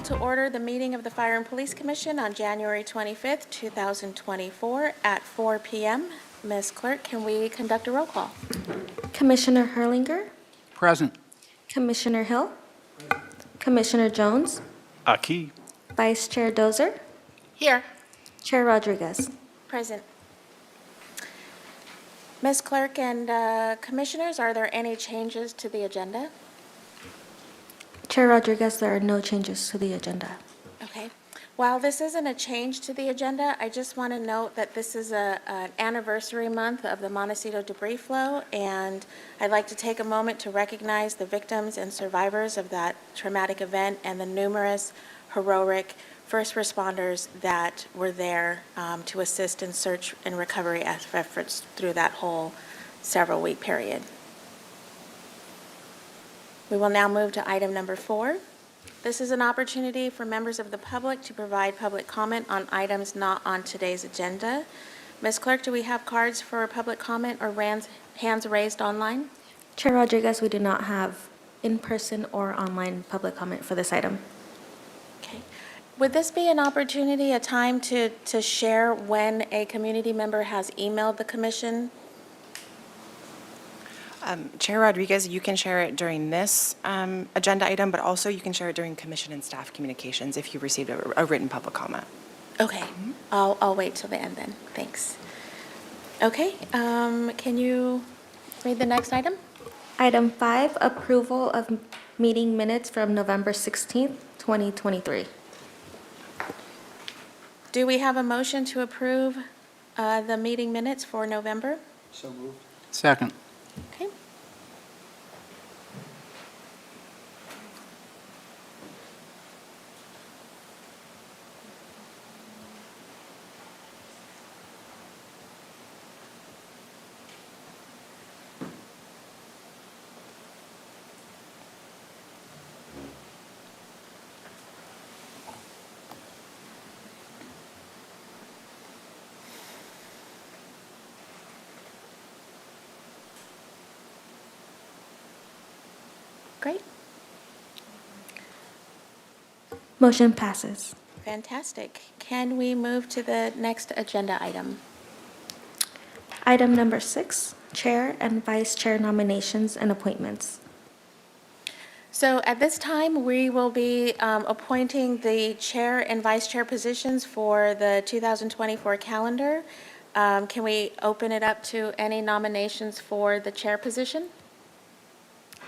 to order the meeting of the Fire and Police Commission on January 25th, 2024 at 4 p.m. Ms. Clerk, can we conduct a roll call? Commissioner Herlinger, Present. Commissioner Hill, Commissioner Jones, Aquí. Vice Chair Dozer, Here. Chair Rodriguez. Present. Ms. Clerk and Commissioners, are there any changes to the agenda? Chair Rodriguez, there are no changes to the agenda. Okay. While this isn't a change to the agenda, I just want to note that this is an anniversary month of the Montecito debris flow, and I'd like to take a moment to recognize the victims and survivors of that traumatic event and the numerous heroic first responders that were there to assist in search and recovery efforts through that whole several-week period. We will now move to item number 4. This is an opportunity for members of the public to provide public comment on items not on today's agenda. Ms. Clerk, do we have cards for public comment or hands raised online? Chair Rodriguez, we do not have in-person or online public comment for this item. Okay. Would this be an opportunity, a time to share when a community member has emailed the commission? Chair Rodriguez, you can share it during this agenda item, but also you can share it during commission and staff communications if you received a written public comment. Okay. I'll wait till the end then. Thanks. Okay. Can you read the next item? Item 5, approval of meeting minutes from November 16th, 2023. Do we have a motion to approve the meeting minutes for November? So moved. Second. Okay. Great. Motion passes. Fantastic. Can we move to the next agenda item? Item number 6, Chair and Vice Chair nominations and appointments. So at this time, we will be appointing the chair and vice chair positions for the 2024 calendar. Can we open it up to any nominations for the chair position?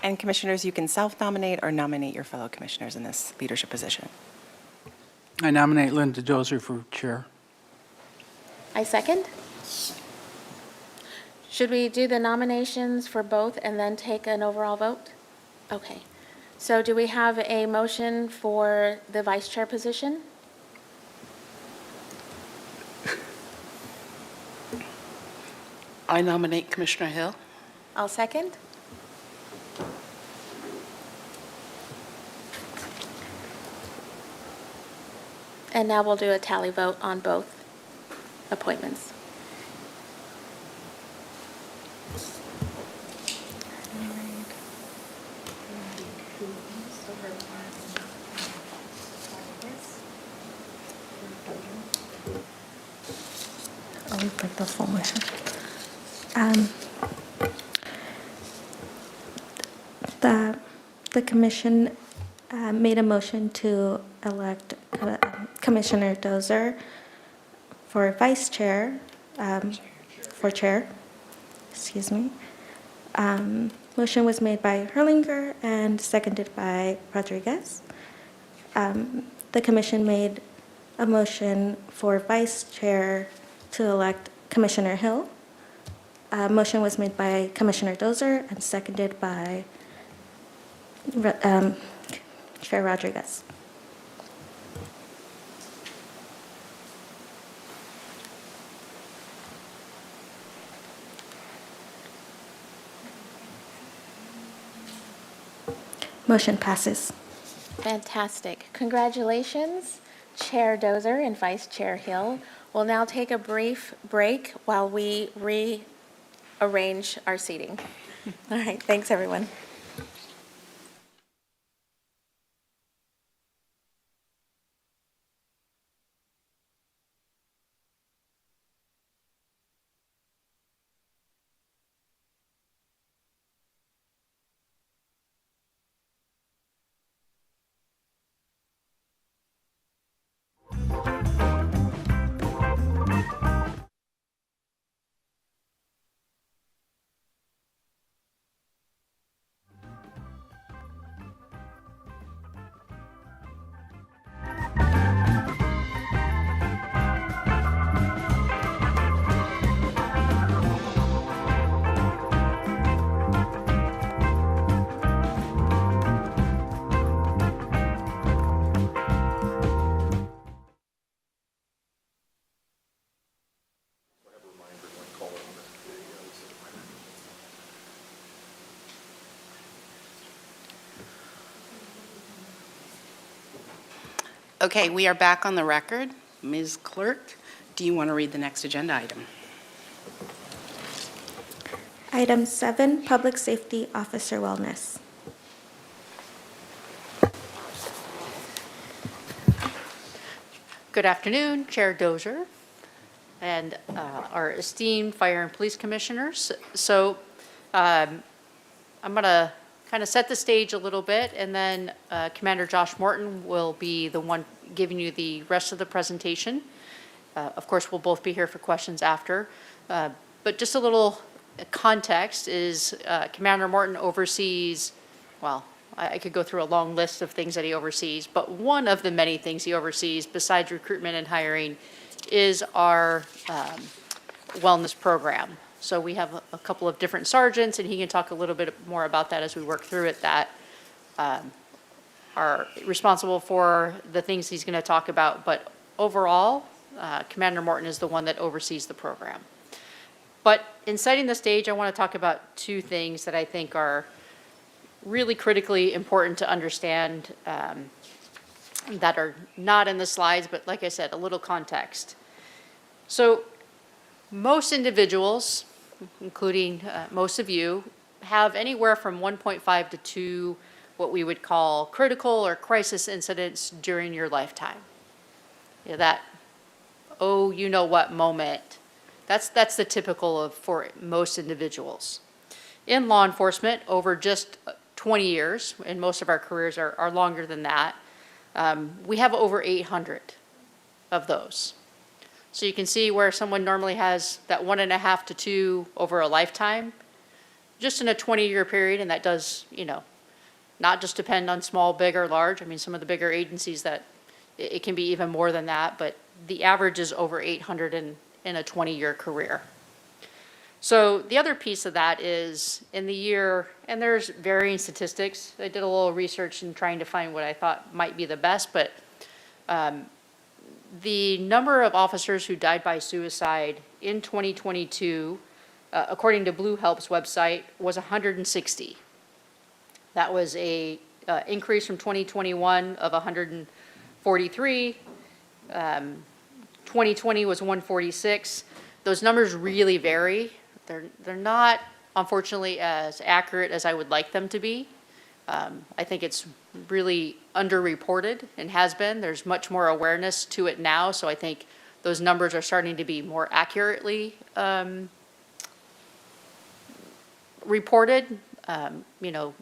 And commissioners, you can self-nominate or nominate your fellow commissioners in this leadership position. I nominate Linda Dozer for chair. I second. Should we do the nominations for both and then take an overall vote? Okay. So do we have a motion for the vice chair position? I nominate Commissioner Hill. I'll second. And now we'll do a tally vote on both appointments. Oh, we put the full motion. The commission made a motion to elect Commissioner Dozer for vice chair, for chair, excuse me. Motion was made by Herlinger and seconded by Rodriguez. The commission made a motion for vice chair to elect Commissioner Hill. Motion was made by Commissioner Dozer and seconded by Chair Rodriguez. Motion passes. Fantastic. Congratulations, Chair Dozer and Vice Chair Hill. We'll now take a brief break while we rearrange our seating. All right, thanks, everyone. Okay, we are back on the record. Ms. Clerk, do you want to read the next agenda item? Item 7, Public Safety Officer Wellness. Good afternoon, Chair Dozier and our esteemed Fire and Police Commissioners. So I'm going to kind of set the stage a little bit, and then Commander Josh Morton will be the one giving you the rest of the presentation. Of course, we'll both be here for questions after. But just a little context is Commander Morton oversees, well, I could go through a long list of things that he oversees, but one of the many things he oversees besides recruitment and hiring is our wellness program. So we have a couple of different sergeants, and he can talk a little bit more about that as we work through it, that are responsible for the things he's going to talk about. But overall, Commander Morton is the one that oversees the program. But in setting the stage, I want to talk about two things that I think are really critically important to understand, that are not in the slides, but like I said, a little context. So most individuals, including most of you, have anywhere from 1.5 to 2 what we would call critical or crisis incidents during your lifetime. You know, that, oh, you know what moment. That's the typical of for most individuals. In law enforcement, over just 20 years, and most of our careers are longer than that, we have over 800 of those. So you can see where someone normally has that 1.5 to 2 over a lifetime, just in a 20-year period, and that does, you know, not just depend on small, big, or large. I mean, some of the bigger agencies that it can be even more than that, but the average is over 800 in a 20-year career. So the other piece of that is in the year, and there's varying statistics. I did a little research in trying to find what I thought might be the best, but the number of officers who died by suicide in 2022, according to Blue Help's website, was 160. That was a increase from 2021 of 143. 2020 was 146. Those numbers really vary. They're not, unfortunately, as accurate as I would like them to be. I think it's really underreported and has been. There's much more awareness to it now, so I think those numbers are starting to be more accurately reported. You know,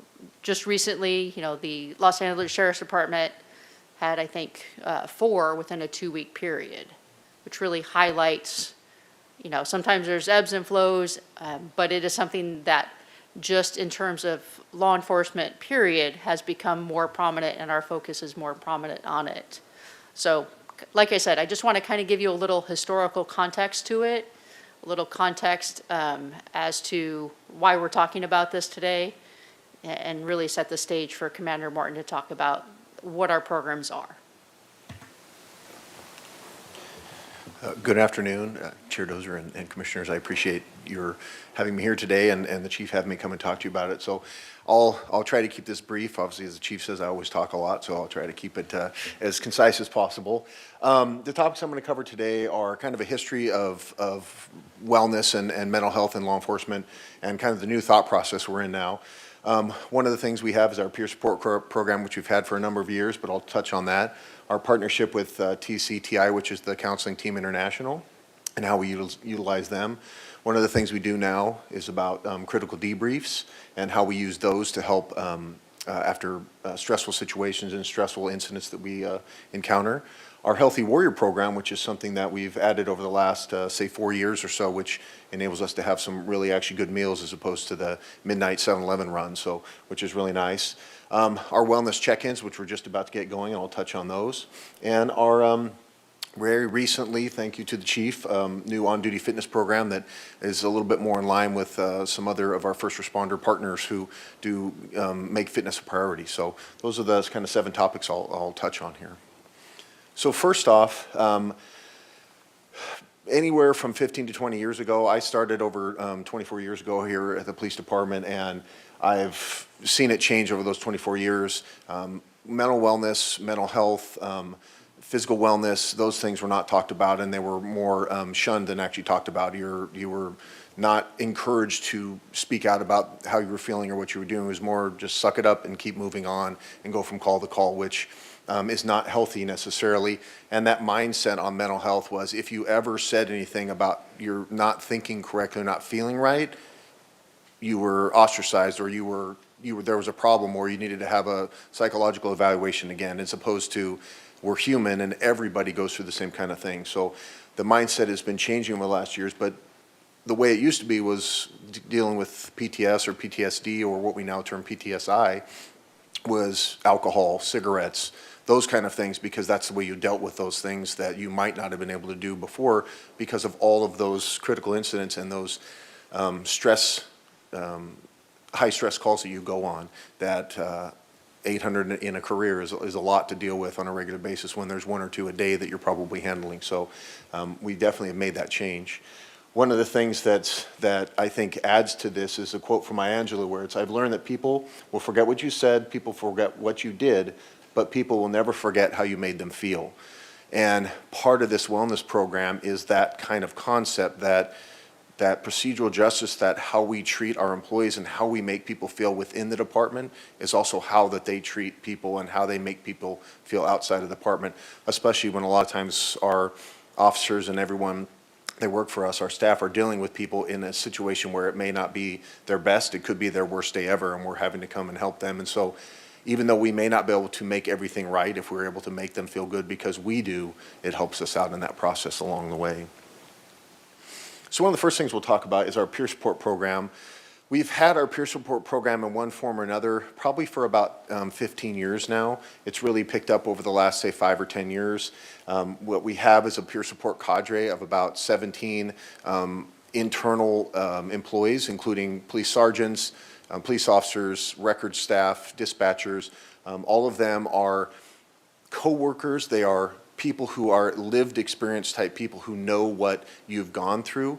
just recently, you know, the Los Angeles Sheriff's Department had, I think, 4 within a 2-week period, which really highlights, you know, sometimes there's ebbs and flows, but it is something that just in terms of law enforcement, period, has become more prominent, and our focus is more prominent on it. So, like I said, I just want to kind of give you a little historical context to it, a little context as to why we're talking about this today, and really set the stage for Commander Morton to talk about what our programs are. Good afternoon, Chair Dozier and Commissioners. I appreciate your having me here today, and the Chief having me come and talk to you about it. So I'll try to keep this brief. Obviously, as the Chief says, I always talk a lot, so I'll try to keep it as concise as possible. The topics I'm going to cover today are kind of a history of wellness and mental health in law enforcement, and kind of the new thought process we're in now. One of the things we have is our peer support program, which we've had for a number of years, but I'll touch on that. Our partnership with TCTI, which is the Counseling Team International, and how we utilize them. One of the things we do now is about critical debriefs and how we use those to help after stressful situations and stressful incidents that we encounter. Our Healthy Warrior program, which is something that we've added over the last, say, 4 years or so, which enables us to have some really actually good meals as opposed to the midnight 7-Eleven run, so which is really nice. Our wellness check-ins, which we're just about to get going, and I'll touch on those. And our very recently, thank you to the Chief, new on-duty fitness program that is a little bit more in line with some other of our first responder partners who do make fitness a priority. So those are the kind of 7 topics I'll touch on here. So first off, anywhere from 15 to 20 years ago, I started over 24 years ago here at the police department, and I've seen it change over those 24 years. Mental wellness, mental health, physical wellness, those things were not talked about, and they were more shunned than actually talked about. You were not encouraged to speak out about how you were feeling or what you were doing. It was more just suck it up and keep moving on and go from call to call, which is not healthy necessarily. And that mindset on mental health was if you ever said anything about you're not thinking correctly, not feeling right, you were ostracized, or there was a problem, or you needed to have a psychological evaluation again, as opposed to we're human and everybody goes through the same kind of thing. So the mindset has been changing over the last years, but the way it used to be was dealing with PTS or PTSD, or what we now term PTSI, was alcohol, cigarettes, those kind of things, because that's the way you dealt with those things that you might not have been able to do before because of all of those critical incidents and those high stress calls that you go on. That 800 in a career is a lot to deal with on a regular basis when there's one or two a day that you're probably handling. So we definitely have made that change. One of the things that I think adds to this is a quote from Maya Angelou, where it's, I've learned that people will forget what you said, people forget what you did, but people will never forget how you made them feel. And part of this wellness program is that kind of concept, that procedural justice, that how we treat our employees and how we make people feel within the department is also how that they treat people and how they make people feel outside of the department, especially when a lot of times our officers and everyone they work for us, our staff, are dealing with people in a situation where it may not be their best, it could be their worst day ever, and we're having to come and help them. And so even though we may not be able to make everything right, if we're able to make them feel good because we do, it helps us out in that process along the way. So one of the first things we'll talk about is our peer support program. We've had our peer support program in one form or another probably for about 15 years now. It's really picked up over the last, say, 5 or 10 years. What we have is a peer support cadre of about 17 internal employees, including police sergeants, police officers, record staff, dispatchers. All of them are co-workers. They are people who are lived experience type people who know what you've gone through.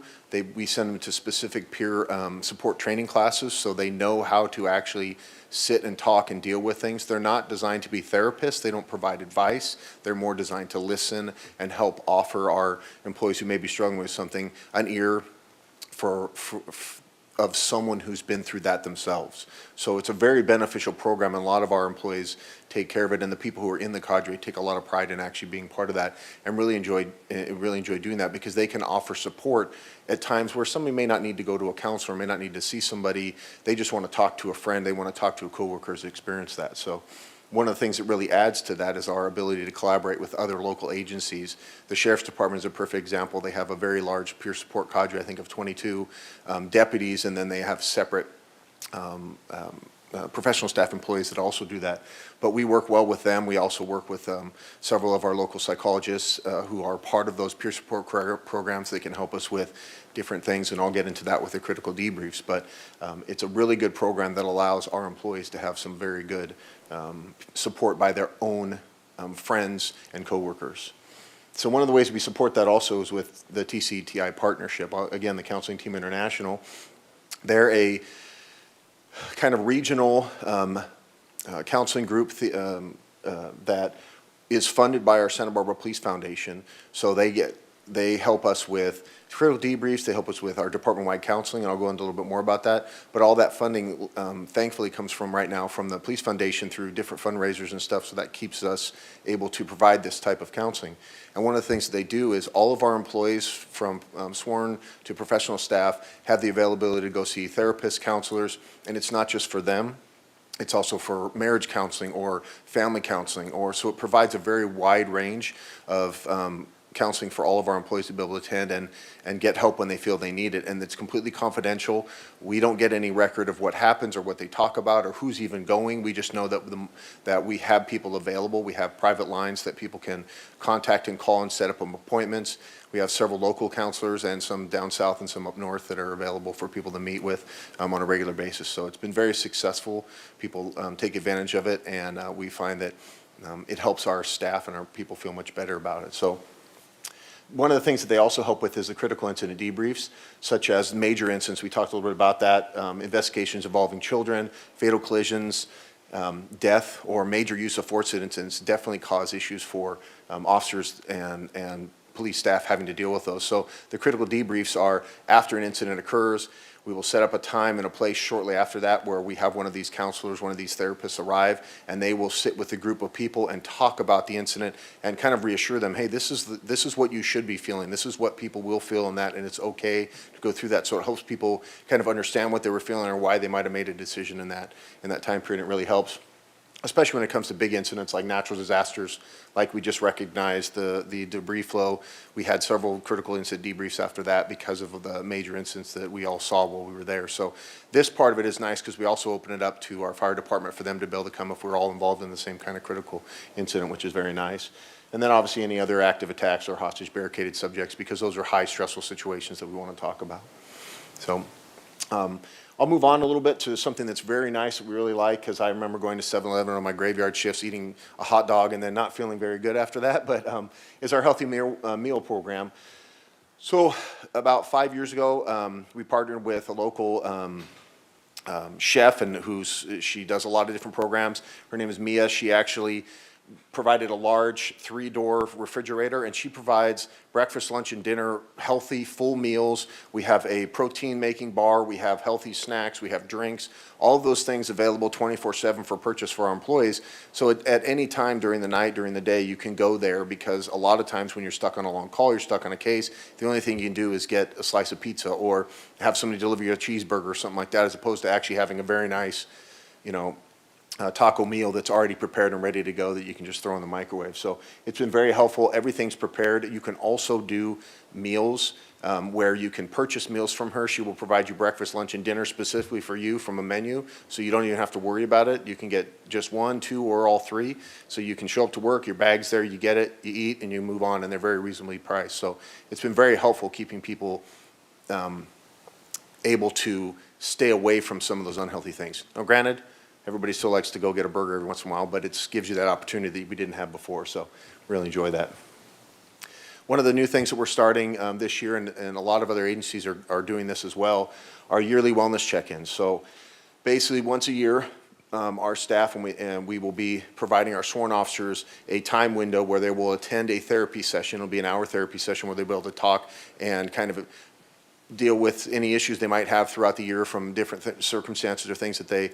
We send them to specific peer support training classes so they know how to actually sit and talk and deal with things. They're not designed to be therapists. They don't provide advice. They're more designed to listen and help offer our employees who may be struggling with something an ear of someone who's been through that themselves. So it's a very beneficial program, and a lot of our employees take care of it, and the people who are in the cadre take a lot of pride in actually being part of that, and really enjoy doing that, because they can offer support at times where somebody may not need to go to a counselor, may not need to see somebody. They just want to talk to a friend. They want to talk to a coworker who's experienced that. So one of the things that really adds to that is our ability to collaborate with other local agencies. The Sheriff's Department is a perfect example. They have a very large peer support cadre, I think of 22 deputies, and then they have separate professional staff employees that also do that. But we work well with them. We also work with several of our local psychologists who are part of those peer support programs. They can help us with different things, and I'll get into that with the critical debriefs. But it's a really good program that allows our employees to have some very good support by their own friends and coworkers. So one of the ways we support that also is with the TCTI partnership. Again, the Counseling Team International. They're a kind of regional counseling group that is funded by our Santa Barbara Police Foundation. So they help us with critical debriefs, they help us with our department-wide counseling, and I'll go into a little bit more about that. But all that funding, thankfully, comes from right now from the Police Foundation through different fundraisers and stuff, so that keeps us able to provide this type of counseling. And one of the things that they do is all of our employees, from sworn to professional staff, have the availability to go see therapists, counselors, and it's not just for them. It's also for marriage counseling or family counseling, so it provides a very wide range of counseling for all of our employees to be able to attend and get help when they feel they need it. And it's completely confidential. We don't get any record of what happens or what they talk about or who's even going. We just know that we have people available. We have private lines that people can contact and call and set up appointments. We have several local counselors and some down south and some up north that are available for people to meet with on a regular basis. So it's been very successful. People take advantage of it, and we find that it helps our staff and our people feel much better about it. So one of the things that they also help with is the critical incident debriefs, such as major incidents. We talked a little bit about that, investigations involving children, fatal collisions, death or major use of force incidents definitely cause issues for officers and police staff having to deal with those. So the critical debriefs are after an incident occurs. We will set up a time and a place shortly after that where we have one of these counselors, one of these therapists arrive, and they will sit with a group of people and talk about the incident and kind of reassure them, hey, this is what you should be feeling. This is what people will feel in that, and it's okay to go through that. So it helps people kind of understand what they were feeling or why they might have made a decision in that time period. It really helps, especially when it comes to big incidents like natural disasters, like we just recognized the debris flow. We had several critical incident debriefs after that because of the major incidents that we all saw while we were there. So this part of it is nice because we also open it up to our fire department for them to be able to come if we're all involved in the same kind of critical incident, which is very nice. And then obviously any other active attacks or hostage barricaded subjects, because those are high stressful situations that we want to talk about. So I'll move on a little bit to something that's very nice that we really like, because I remember going to 7-Eleven on my graveyard shifts, eating a hot dog and then not feeling very good after that, but is our Healthy Meal program. So about 5 years ago, we partnered with a local chef, and she does a lot of different programs. Her name is Mia. She actually provided a large 3-door refrigerator, and she provides breakfast, lunch, and dinner, healthy, full meals. We have a protein-making bar. We have healthy snacks. We have drinks. All of those things available 24/7 for purchase for our employees. So at any time during the night, during the day, you can go there, because a lot of times when you're stuck on a long call, you're stuck on a case, the only thing you can do is get a slice of pizza or have somebody deliver you a cheeseburger or something like that, as opposed to actually having a very nice, taco meal that's already prepared and ready to go that you can just throw in the microwave. So it's been very helpful. Everything's prepared. You can also do meals where you can purchase meals from her. She will provide you breakfast, lunch, and dinner specifically for you from a menu, so you don't even have to worry about it. You can get just 1, 2, or all 3. So you can show up to work, your bag's there, you get it, you eat, and you move on, and they're very reasonably priced. So it's been very helpful keeping people able to stay away from some of those unhealthy things. Now, granted, everybody still likes to go get a burger every once in a while, but it gives you that opportunity that we didn't have before, so really enjoy that. One of the new things that we're starting this year, and a lot of other agencies are doing this as well, are yearly wellness check-ins. So basically, once a year, our staff and we will be providing our sworn officers a time window where they will attend a therapy session. It'll be an hour therapy session where they'll be able to talk and kind of deal with any issues they might have throughout the year from different circumstances or things that they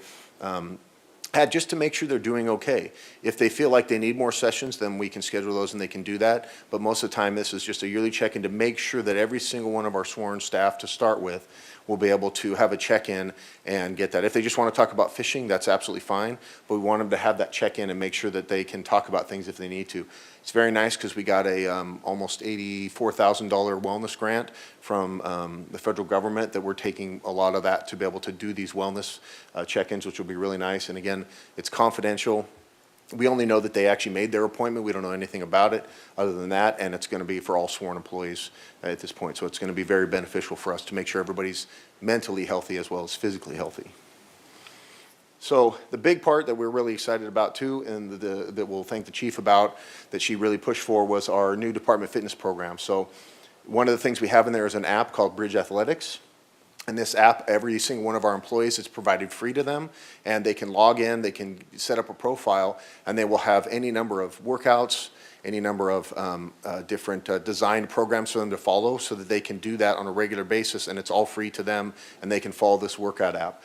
had, just to make sure they're doing okay. If they feel like they need more sessions, then we can schedule those and they can do that. But most of the time, this is just a yearly check-in to make sure that every single one of our sworn staff, to start with, will be able to have a check-in and get that. If they just want to talk about fishing, that's absolutely fine, but we want them to have that check-in and make sure that they can talk about things if they need to. It's very nice because we got a almost $84,000 wellness grant from the federal government that we're taking a lot of that to be able to do these wellness check-ins, which will be really nice. And again, it's confidential. We only know that they actually made their appointment. We don't know anything about it other than that, and it's going to be for all sworn employees at this point. So it's going to be very beneficial for us to make sure everybody's mentally healthy as well as physically healthy. So the big part that we're really excited about too, and that we'll thank the chief about, that she really pushed for, was our new department fitness program. So one of the things we have in there is an app called Bridge Athletics. And this app, every single one of our employees, is provided free to them, and they can log in, they can set up a profile, and they will have any number of workouts, any number of different designed programs for them to follow, so that they can do that on a regular basis, and it's all free to them, and they can follow this workout app.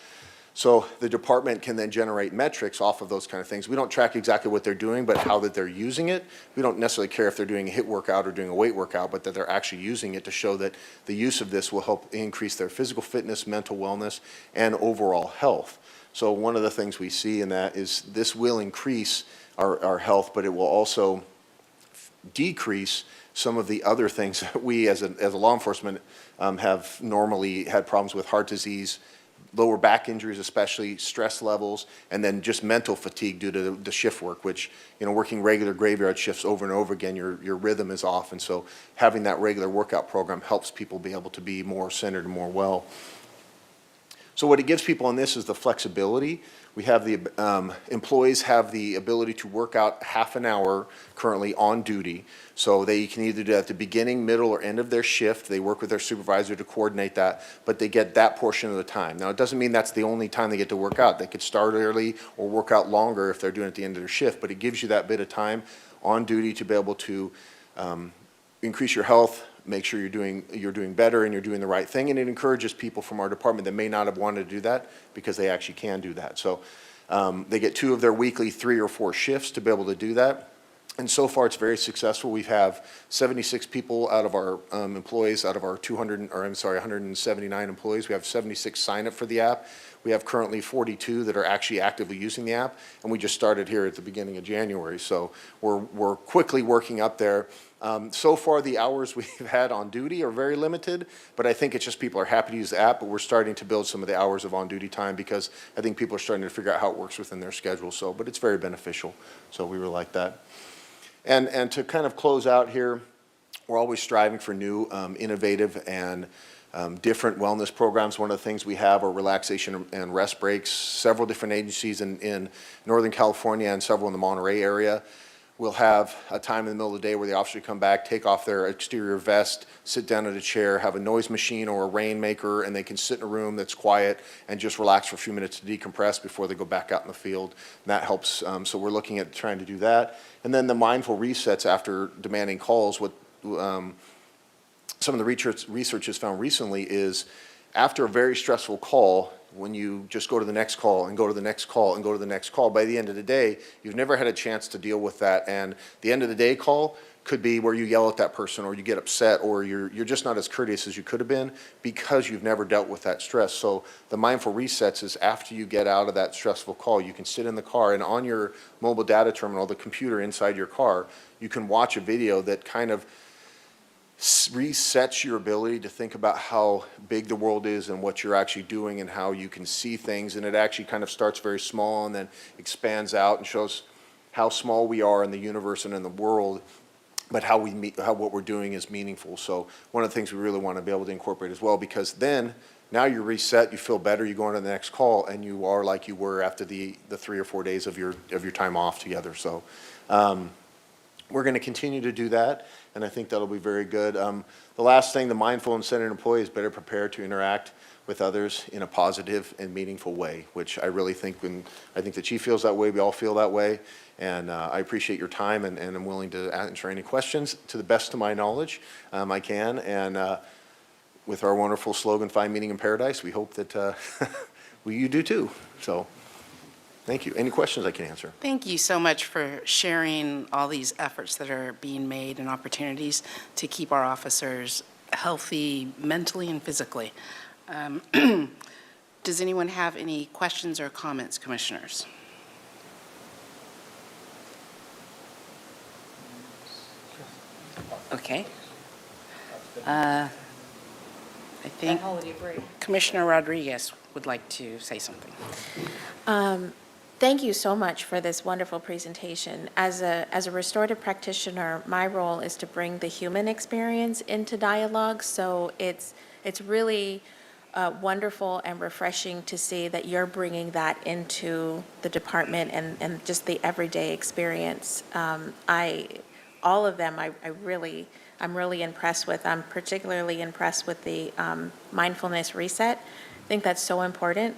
So the department can then generate metrics off of those kind of things. We don't track exactly what they're doing, but how that they're using it. We don't necessarily care if they're doing a HIIT workout or doing a weight workout, but that they're actually using it to show that the use of this will help increase their physical fitness, mental wellness, and overall health. So one of the things we see in that is this will increase our health, but it will also decrease some of the other things that we as a law enforcement have normally had problems with: heart disease, lower back injuries, especially stress levels, and then just mental fatigue due to the shift work, which, working regular graveyard shifts over and over again, your rhythm is off. And so having that regular workout program helps people be able to be more centered and more well. So what it gives people on this is the flexibility. We have the, employees have the ability to work out half an hour currently on duty. So they can either do it at the beginning, middle, or end of their shift. They work with their supervisor to coordinate that, but they get that portion of the time. Now, it doesn't mean that's the only time they get to work out. They could start early or work out longer if they're doing it at the end of their shift, but it gives you that bit of time on duty to be able to increase your health, make sure you're doing better and you're doing the right thing, and it encourages people from our department that may not have wanted to do that because they actually can do that. So they get 2 of their weekly 3 or 4 shifts to be able to do that. And so far, it's very successful. We have 76 people out of our employees, out of our 179 employees. We have 76 sign up for the app. We have currently 42 that are actually actively using the app, and we just started here at the beginning of January. So we're quickly working up there. So far, the hours we've had on duty are very limited, but I think it's just people are happy to use the app, but we're starting to build some of the hours of on-duty time because I think people are starting to figure out how it works within their schedule. So, but it's very beneficial, so we really like that. And to kind of close out here, we're always striving for new, innovative, and different wellness programs. One of the things we have are relaxation and rest breaks. Several different agencies in Northern California and several in the Monterey area will have a time in the middle of the day where the officer come back, take off their exterior vest, sit down at a chair, have a noise machine or a rainmaker, and they can sit in a room that's quiet and just relax for a few minutes to decompress before they go back out in the field. And that helps. So we're looking at trying to do that. And then the mindful resets after demanding calls. What some of the research has found recently is after a very stressful call, when you just go to the next call and go to the next call and go to the next call, by the end of the day, you've never had a chance to deal with that. And the end of the day call could be where you yell at that person or you get upset or you're just not as courteous as you could have been because you've never dealt with that stress. So the mindful resets is after you get out of that stressful call, you can sit in the car and on your mobile data terminal, the computer inside your car, you can watch a video that kind of resets your ability to think about how big the world is and what you're actually doing and how you can see things. And it actually kind of starts very small and then expands out and shows how small we are in the universe and in the world, but how what we're doing is meaningful. So one of the things we really want to be able to incorporate as well, because then now you're reset, you feel better, you go on to the next call, and you are like you were after the 3 or 4 days of your time off together. So we're going to continue to do that, and I think that'll be very good. The last thing, the mindful and centered employee is better prepared to interact with others in a positive and meaningful way, which I really think I think the chief feels that way, we all feel that way, and I appreciate your time, and I'm willing to answer any questions to the best of my knowledge. I can, and with our wonderful slogan, "Find Meaning in Paradise," we hope that you do too. So. Thank you. Any questions I can answer? Thank you so much for sharing all these efforts that are being made and opportunities to keep our officers healthy mentally and physically. Does anyone have any questions or comments, commissioners? Okay. I think Commissioner Rodriguez would like to say something. Thank you so much for this wonderful presentation. As a restorative practitioner, my role is to bring the human experience into dialogue. So it's really wonderful and refreshing to see that you're bringing that into the department and just the everyday experience. All of them, I'm really impressed with. I'm particularly impressed with the mindfulness reset. I think that's so important.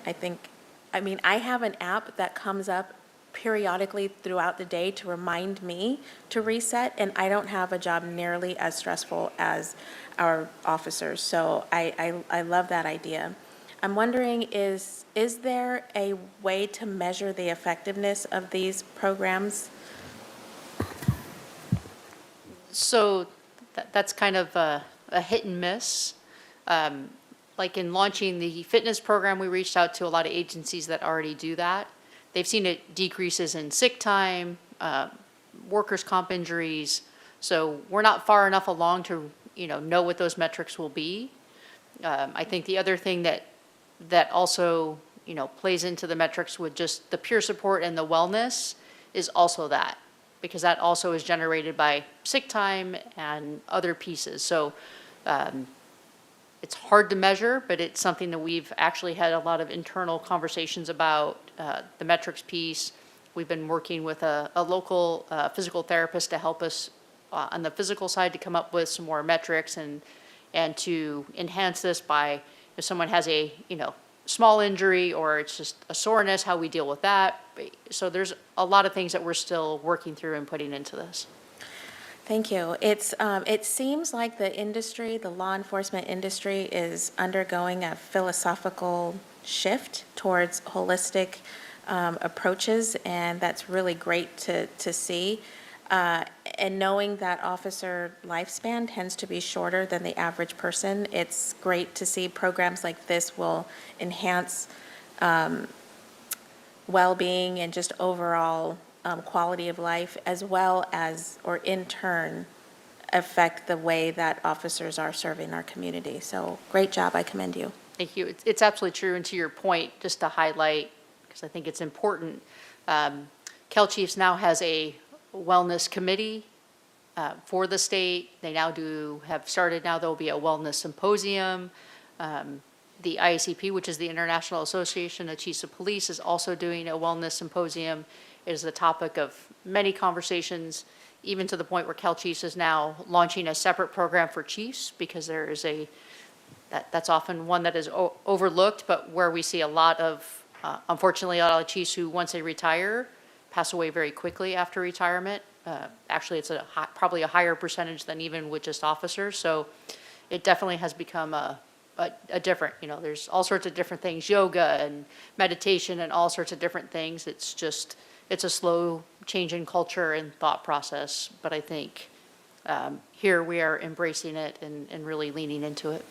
I have an app that comes up periodically throughout the day to remind me to reset, and I don't have a job nearly as stressful as our officers. So I love that idea. I'm wondering, is there a way to measure the effectiveness of these programs? So that's kind of a hit and miss. Like in launching the fitness program, we reached out to a lot of agencies that already do that. They've seen it decreases in sick time, workers' comp injuries. So we're not far enough along to know what those metrics will be. I think the other thing that also plays into the metrics with just the peer support and the wellness is also that, because that also is generated by sick time and other pieces. So It's hard to measure, but it's something that we've actually had a lot of internal conversations about, the metrics piece. We've been working with a local physical therapist to help us on the physical side to come up with some more metrics and to enhance this by if someone has a, small injury or it's just a soreness, how we deal with that. So there's a lot of things that we're still working through and putting into this. Thank you. It seems like the industry, the law enforcement industry, is undergoing a philosophical shift towards holistic approaches, and that's really great to see. And knowing that officer lifespan tends to be shorter than the average person, it's great to see programs like this will enhance well-being and just overall quality of life, as well as, or in turn, affect the way that officers are serving our community. So great job, I commend you. Thank you. It's absolutely true. And to your point, just to highlight, because I think it's important, Cal Chiefs now has a wellness committee for the state. They now have started now, there'll be a wellness symposium. The IACP, which is the International Association of Chiefs of Police, is also doing a wellness symposium. It is the topic of many conversations, even to the point where Cal Chiefs is now launching a separate program for chiefs, because there is that's often one that is overlooked, but where we see a lot of, unfortunately, a lot of chiefs who, once they retire, pass away very quickly after retirement. Actually, it's probably a higher percentage than even with just officers. So it definitely has become a different, there's all sorts of different things, yoga and meditation and all sorts of different things. It's a slow change in culture and thought process, but I think here we are embracing it and really leaning into it.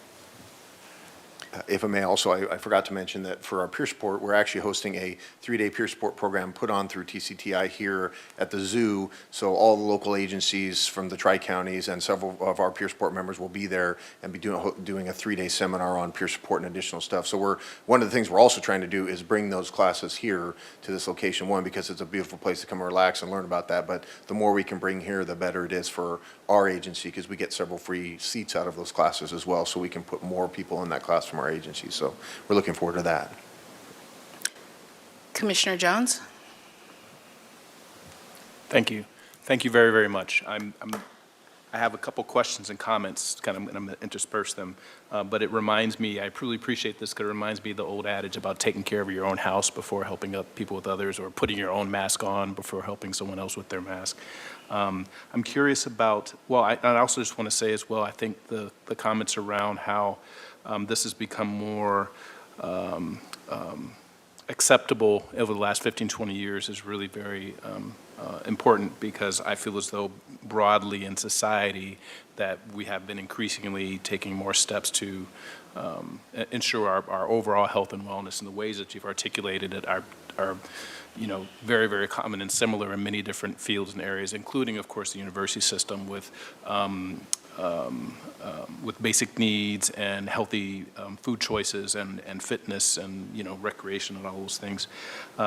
If I may also, I forgot to mention that for our peer support, we're actually hosting a 3-day peer support program put on through TCTI here at the zoo. So all the local agencies from the Tri-Counties and several of our peer support members will be there and be doing a 3-day seminar on peer support and additional stuff. So one of the things we're also trying to do is bring those classes here to this location, one, because it's a beautiful place to come and relax and learn about that, but the more we can bring here, the better it is for our agency, because we get several free seats out of those classes as well, so we can put more people in that class from our agency. So we're looking forward to that. Commissioner Jones? Thank you. Thank you very, very much. I have a couple questions and comments, and I'm going to intersperse them. But it reminds me, I truly appreciate this, because it reminds me of the old adage about taking care of your own house before helping up people with others, or putting your own mask on before helping someone else with their mask. I'm curious about, I also just want to say as well, I think the comments around how this has become more acceptable over the last 15, 20 years is really very important, because I feel as though broadly in society that we have been increasingly taking more steps to ensure our overall health and wellness, and the ways that you've articulated it are very, very common and similar in many different fields and areas, including, of course, the university system with basic needs and healthy food choices and fitness and recreation and all those things.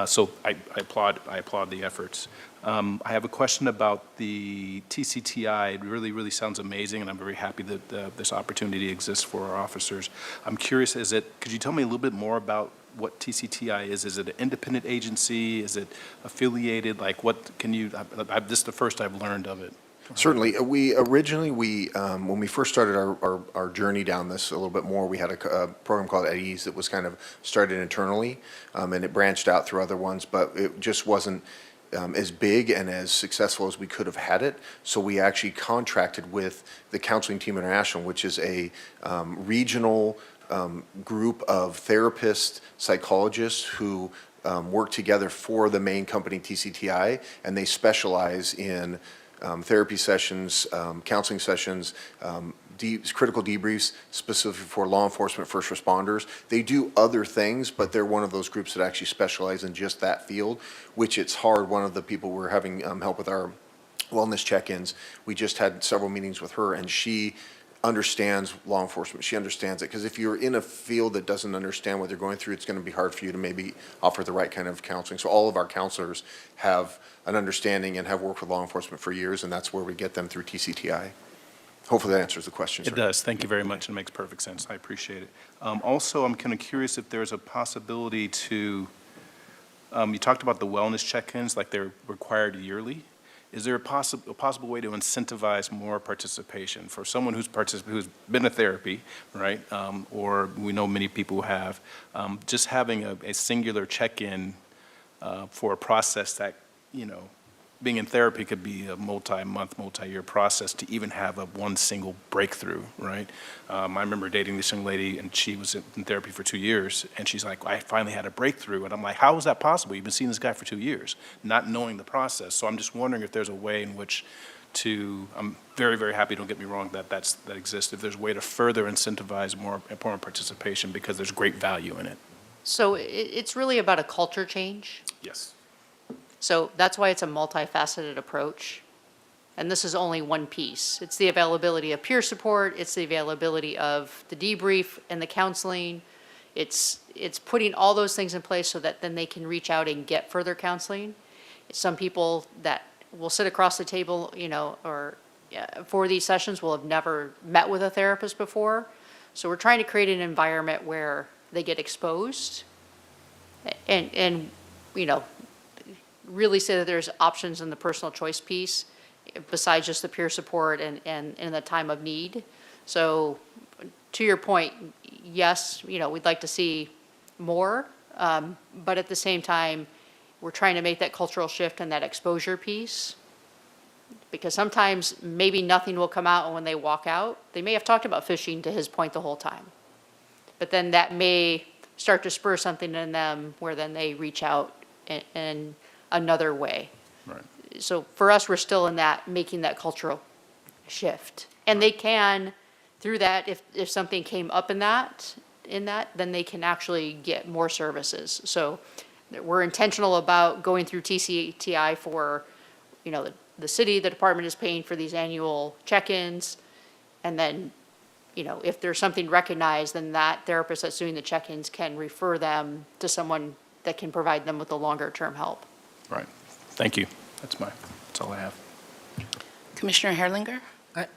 So I applaud the efforts. I have a question about the TCTI. It really, really sounds amazing, and I'm very happy that this opportunity exists for our officers. I'm curious, could you tell me a little bit more about what TCTI is? Is it an independent agency? Is it affiliated? Like, this is the first I've learned of it. Certainly. We originally, when we first started our journey down this a little bit more, we had a program called At Ease that was kind of started internally, and it branched out through other ones, but it just wasn't as big and as successful as we could have had it. So we actually contracted with the Counseling Team International, which is a regional group of therapists, psychologists who work together for the main company, TCTI, and they specialize in therapy sessions, counseling sessions, critical debriefs specifically for law enforcement, first responders. They do other things, but they're one of those groups that actually specialize in just that field, which it's hard. One of the people we're having help with our wellness check-ins, we just had several meetings with her, and she understands law enforcement. She understands it, because if you're in a field that doesn't understand what they're going through, it's going to be hard for you to maybe offer the right kind of counseling. So all of our counselors have an understanding and have worked with law enforcement for years, and that's where we get them through TCTI. Hopefully that answers the question, sir. It does. Thank you very much. It makes perfect sense. I appreciate it. Also, I'm kind of curious if there's a possibility to, you talked about the wellness check-ins, like they're required yearly. Is there a possible way to incentivize more participation for someone who's been to therapy, right? Or we know many people who have, just having a singular check-in for a process that, you know, being in therapy could be a multi-month, multi-year process to even have one single breakthrough, right? I remember dating this young lady, and she was in therapy for 2 years, and she's like, I finally had a breakthrough. And I'm like, how is that possible? You've been seeing this guy for 2 years, not knowing the process. So I'm just wondering if there's a way in which I'm very, very happy, don't get me wrong, that exists. If there's a way to further incentivize more participation because there's great value in it. So it's really about a culture change. Yes. So that's why it's a multifaceted approach. And this is only one piece. It's the availability of peer support, it's the availability of the debrief and the counseling. It's putting all those things in place so that then they can reach out and get further counseling. Some people that will sit across the table, you know, or for these sessions will have never met with a therapist before. So we're trying to create an environment where they get exposed and you know, really say that there's options in the personal choice piece besides just the peer support and in the time of need. So to your point, yes, you know, we'd like to see more, but at the same time, we're trying to make that cultural shift and that exposure piece. Because sometimes maybe nothing will come out, and when they walk out, they may have talked about fishing to his point the whole time. But then that may start to spur something in them where then they reach out in another way. Right. So for us, we're still in that, making that cultural shift. And they can, through that, if something came up in that, then they can actually get more services. So we're intentional about going through TCTI for, you know, the city, the department is paying for these annual check-ins. And then, you know, if there's something recognized, then that therapist that's doing the check-ins can refer them to someone that can provide them with the longer-term help. Right. Thank you. That's all I have. Commissioner Herlinger?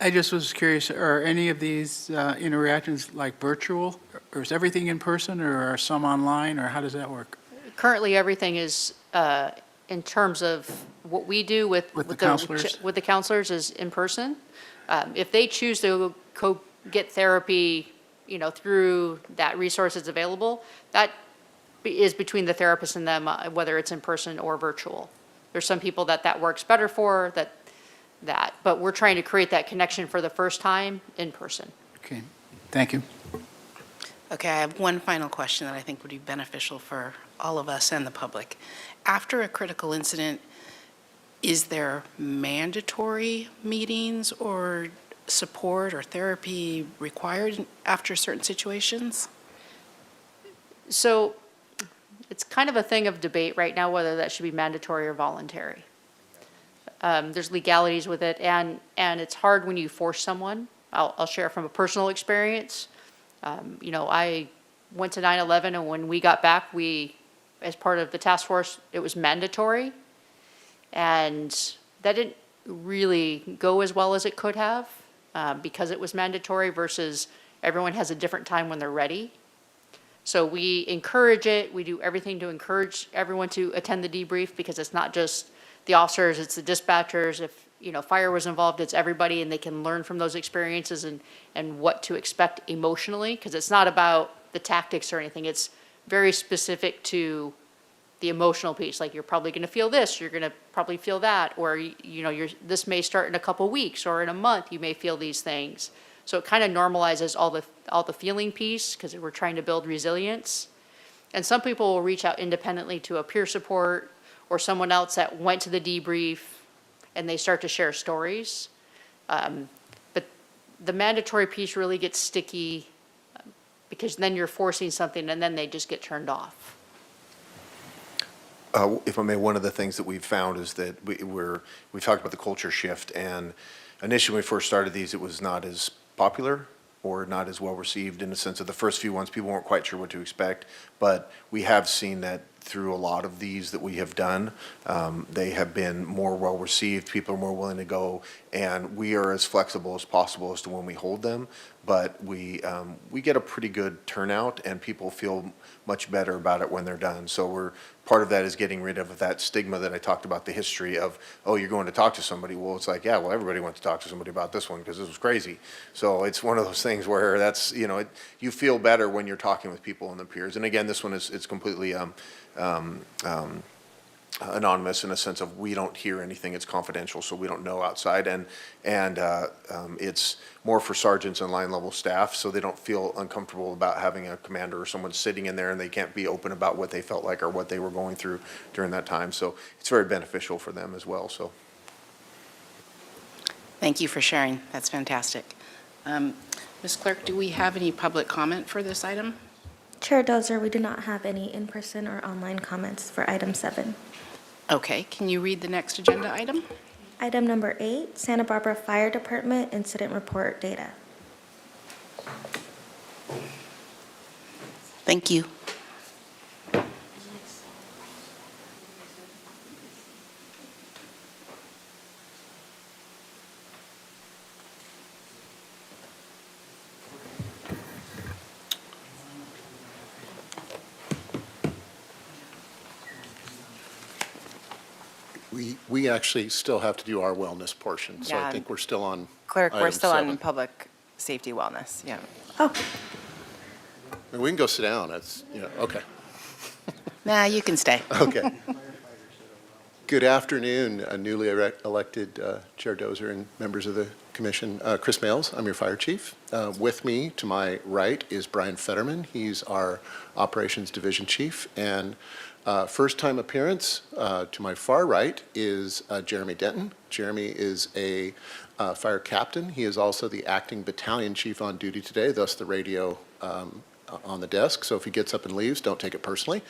I just was curious, are any of these interactions like virtual? Or is everything in person, or are some online, or how does that work? Currently, everything is, in terms of what we do with With the counselors? with the counselors is in person. If they choose to get therapy, you know, through that resource that's available, that is between the therapist and them, whether it's in person or virtual. There's some people that works better for, but we're trying to create that connection for the first time in person. Okay, thank you. Okay, I have one final question that I think would be beneficial for all of us and the public. After a critical incident, is there mandatory meetings or support or therapy required after certain situations? So it's kind of a thing of debate right now whether that should be mandatory or voluntary. There's legalities with it, and it's hard when you force someone. I'll share from a personal experience. You know, I went to 9/11, and when we got back, as part of the task force, it was mandatory. And that didn't really go as well as it could have because it was mandatory versus everyone has a different time when they're ready. So we encourage it. We do everything to encourage everyone to attend the debrief because it's not just the officers, it's the dispatchers. If, you know, fire was involved, it's everybody, and they can learn from those experiences and what to expect emotionally, because it's not about the tactics or anything. It's very specific to the emotional piece. Like, you're probably going to feel this, you're going to probably feel that, or, you know, this may start in a couple weeks or in a month, you may feel these things. So it kind of normalizes all the feeling piece because we're trying to build resilience. And some people will reach out independently to a peer support or someone else that went to the debrief, and they start to share stories. But the mandatory piece really gets sticky because then you're forcing something and then they just get turned off. If I may, one of the things that we've found is that we've talked about the culture shift, and initially when we first started these, it was not as popular or not as well received in the sense of the first few ones, people weren't quite sure what to expect, but we have seen that through a lot of these that we have done. They have been more well-received, people are more willing to go, and we are as flexible as possible as to when we hold them. But we get a pretty good turnout, and people feel much better about it when they're done. So part of that is getting rid of that stigma that I talked about, the history of, oh, you're going to talk to somebody. Well, it's like, yeah, well, everybody went to talk to somebody about this one because this was crazy. So it's one of those things where that's, you feel better when you're talking with people and their peers. And again, this one it's completely anonymous in a sense of we don't hear anything, it's confidential, so we don't know outside, and it's more for sergeants and line level staff, so they don't feel uncomfortable about having a commander or someone sitting in there and they can't be open about what they felt like or what they were going through during that time. So it's very beneficial for them as well. So Thank you for sharing. That's fantastic. Ms. Clerk, do we have any public comment for this item? Chair Dozer, we do not have any in-person or online comments for item 7. Okay, can you read the next agenda item? Item number 8, Santa Barbara Fire Department Incident Report Data. Thank you. We actually still have to do our wellness portion, so I Yeah. think we're still on. Clerk, we're item still on 7. public safety wellness, yeah. Oh, I mean, we can go sit down, okay. Nah, you can stay. Okay. Good afternoon, newly elected Chair Dozer and members of the commission. Chris Males, I'm your fire chief. With me to my right is Brian Fetterman. He's our operations division chief. And first-time appearance to my far right is Jeremy Denton. Jeremy is a fire captain. He is also the acting battalion chief on duty today, thus the radio on the desk. So if he gets up and leaves, don't take it personally.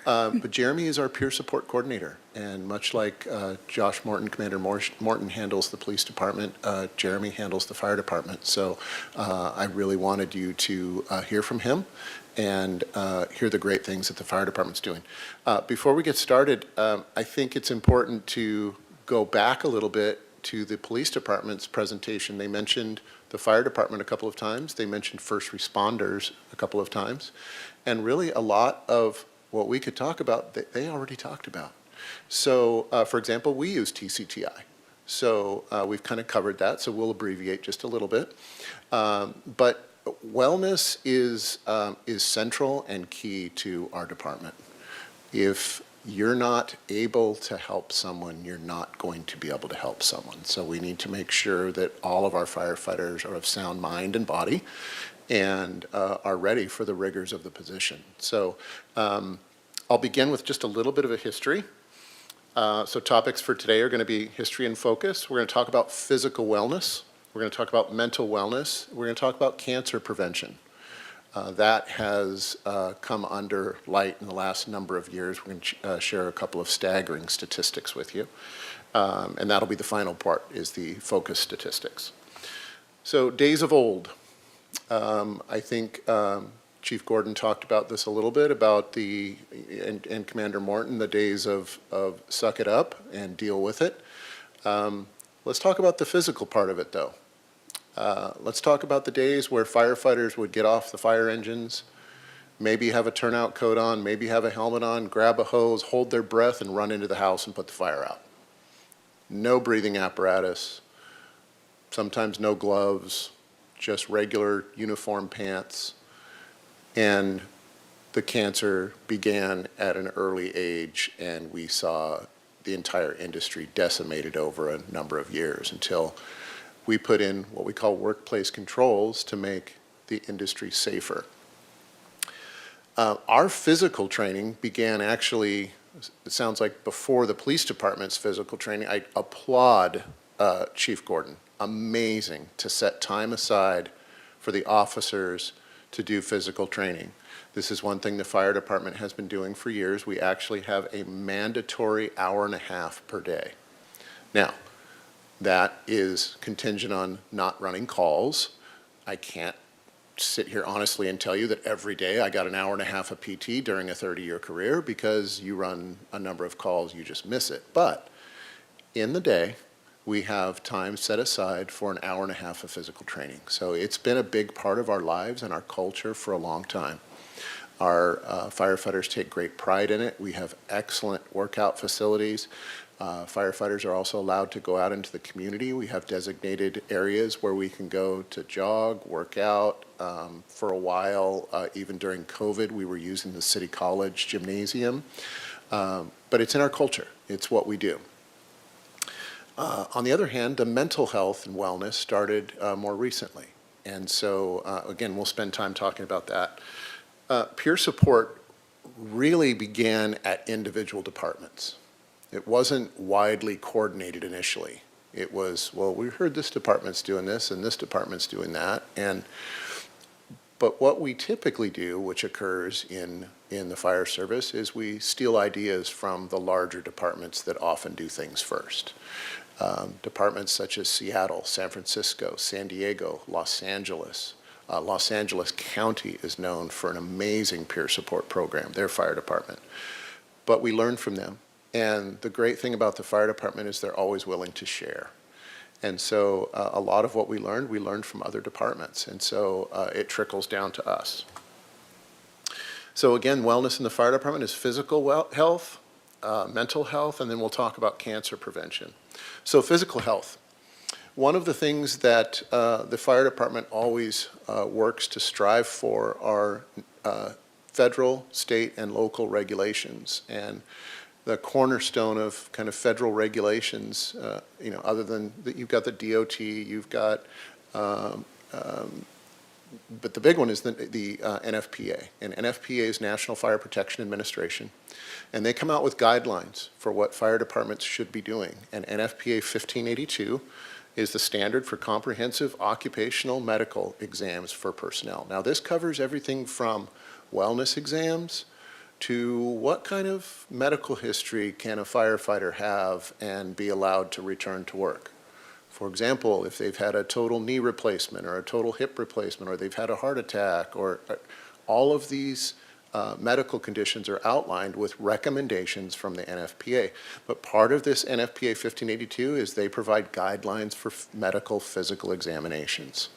But Jeremy is our peer support coordinator. And much like Josh Morton, Commander Morton handles the police department, Jeremy handles the fire department. So I really wanted you to hear from him and hear the great things that the fire department's doing. Before we get started, I think it's important to go back a little bit to the police department's presentation. They mentioned the fire department a couple of times. They mentioned first responders a couple of times. And really a lot of what we could talk about, they already talked about. So, for example, we use TCTI. So we've kind of covered that, so we'll abbreviate just a little bit. But wellness is central and key to our department. If you're not able to help someone, you're not going to be able to help someone. So we need to make sure that all of our firefighters are of sound mind and body and are ready for the rigors of the position. So I'll begin with just a little bit of a history. So topics for today are going to be history and focus. We're going to talk about physical wellness. We're going to talk about mental wellness. We're going to talk about cancer prevention. That has come under light in the last number of years. We're going to share a couple of staggering statistics with you. And that'll be the final part, is the focus statistics. So days of old. I think Chief Gordon talked about this a little bit, about and Commander Morton, the days of suck it up and deal with it. Let's talk about the physical part of it, though. Let's talk about the days where firefighters would get off the fire engines, maybe have a turnout coat on, maybe have a helmet on, grab a hose, hold their breath, and run into the house and put the fire out. No breathing apparatus, sometimes no gloves, just regular uniform pants. And the cancer began at an early age, and we saw the entire industry decimated over a number of years until we put in what we call workplace controls to make the industry safer. Our physical training began actually, it sounds like before the police department's physical training. I applaud Chief Gordon. Amazing to set time aside for the officers to do physical training. This is one thing the fire department has been doing for years. We actually have a mandatory hour and a half per day. Now, that is contingent on not running calls. I can't sit here honestly and tell you that every day I got an hour and a half of PT during a 30-year career, because you run a number of calls, you just miss it. But in the day, we have time set aside for an hour and a half of physical training. So it's been a big part of our lives and our culture for a long time. Our firefighters take great pride in it. We have excellent workout facilities. Firefighters are also allowed to go out into the community. We have designated areas where we can go to jog, work out. For a while, even during COVID, we were using the City College gymnasium. But it's in our culture. It's what we do. On the other hand, the mental health and wellness started more recently. And so, again, we'll spend time talking about that. Peer support really began at individual departments. It wasn't widely coordinated initially. It was, well, we heard this department's doing this and this department's doing that. But what we typically do, which occurs in the fire service, is we steal ideas from the larger departments that often do things first. Departments such as Seattle, San Francisco, San Diego, Los Angeles. Los Angeles County is known for an amazing peer support program, their fire department. But we learn from them. And the great thing about the fire department is they're always willing to share. And so a lot of what we learned from other departments. And so it trickles down to us. So again, wellness in the fire department is physical health, mental health, and then we'll talk about cancer prevention. So physical health. One of the things that the fire department always works to strive for are federal, state, and local regulations. And the cornerstone of kind of federal regulations, other than that, you've got the DOT, you've got, but the big one is the NFPA. And NFPA is National Fire Protection Administration. And they come out with guidelines for what fire departments should be doing. And NFPA 1582 is the standard for comprehensive occupational medical exams for personnel. Now, this covers everything from wellness exams to what kind of medical history can a firefighter have and be allowed to return to work. For example, if they've had a total knee replacement or a total hip replacement, or they've had a heart attack, or all of these medical conditions are outlined with recommendations from the NFPA. But part of this NFPA 1582 is they provide guidelines for medical physical examinations.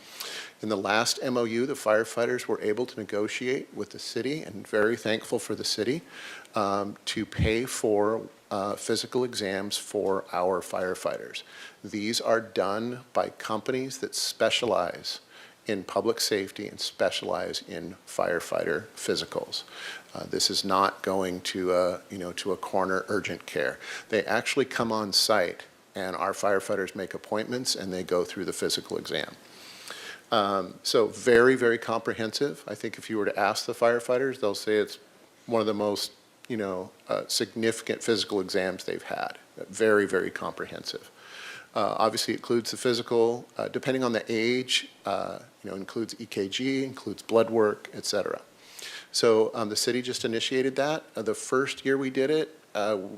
In the last MOU, the firefighters were able to negotiate with the city, and very thankful for the city, to pay for physical exams for our firefighters. These are done by companies that specialize in public safety and specialize in firefighter physicals. This is not going to a corner urgent care. They actually come on site, and our firefighters make appointments and they go through the physical exam. So very, very comprehensive. I think if you were to ask the firefighters, they'll say it's one of the most, significant physical exams they've had. Very, very comprehensive. Obviously, it includes the physical, depending on the age, includes EKG, includes blood work, et cetera. So the city just initiated that. The first year we did it,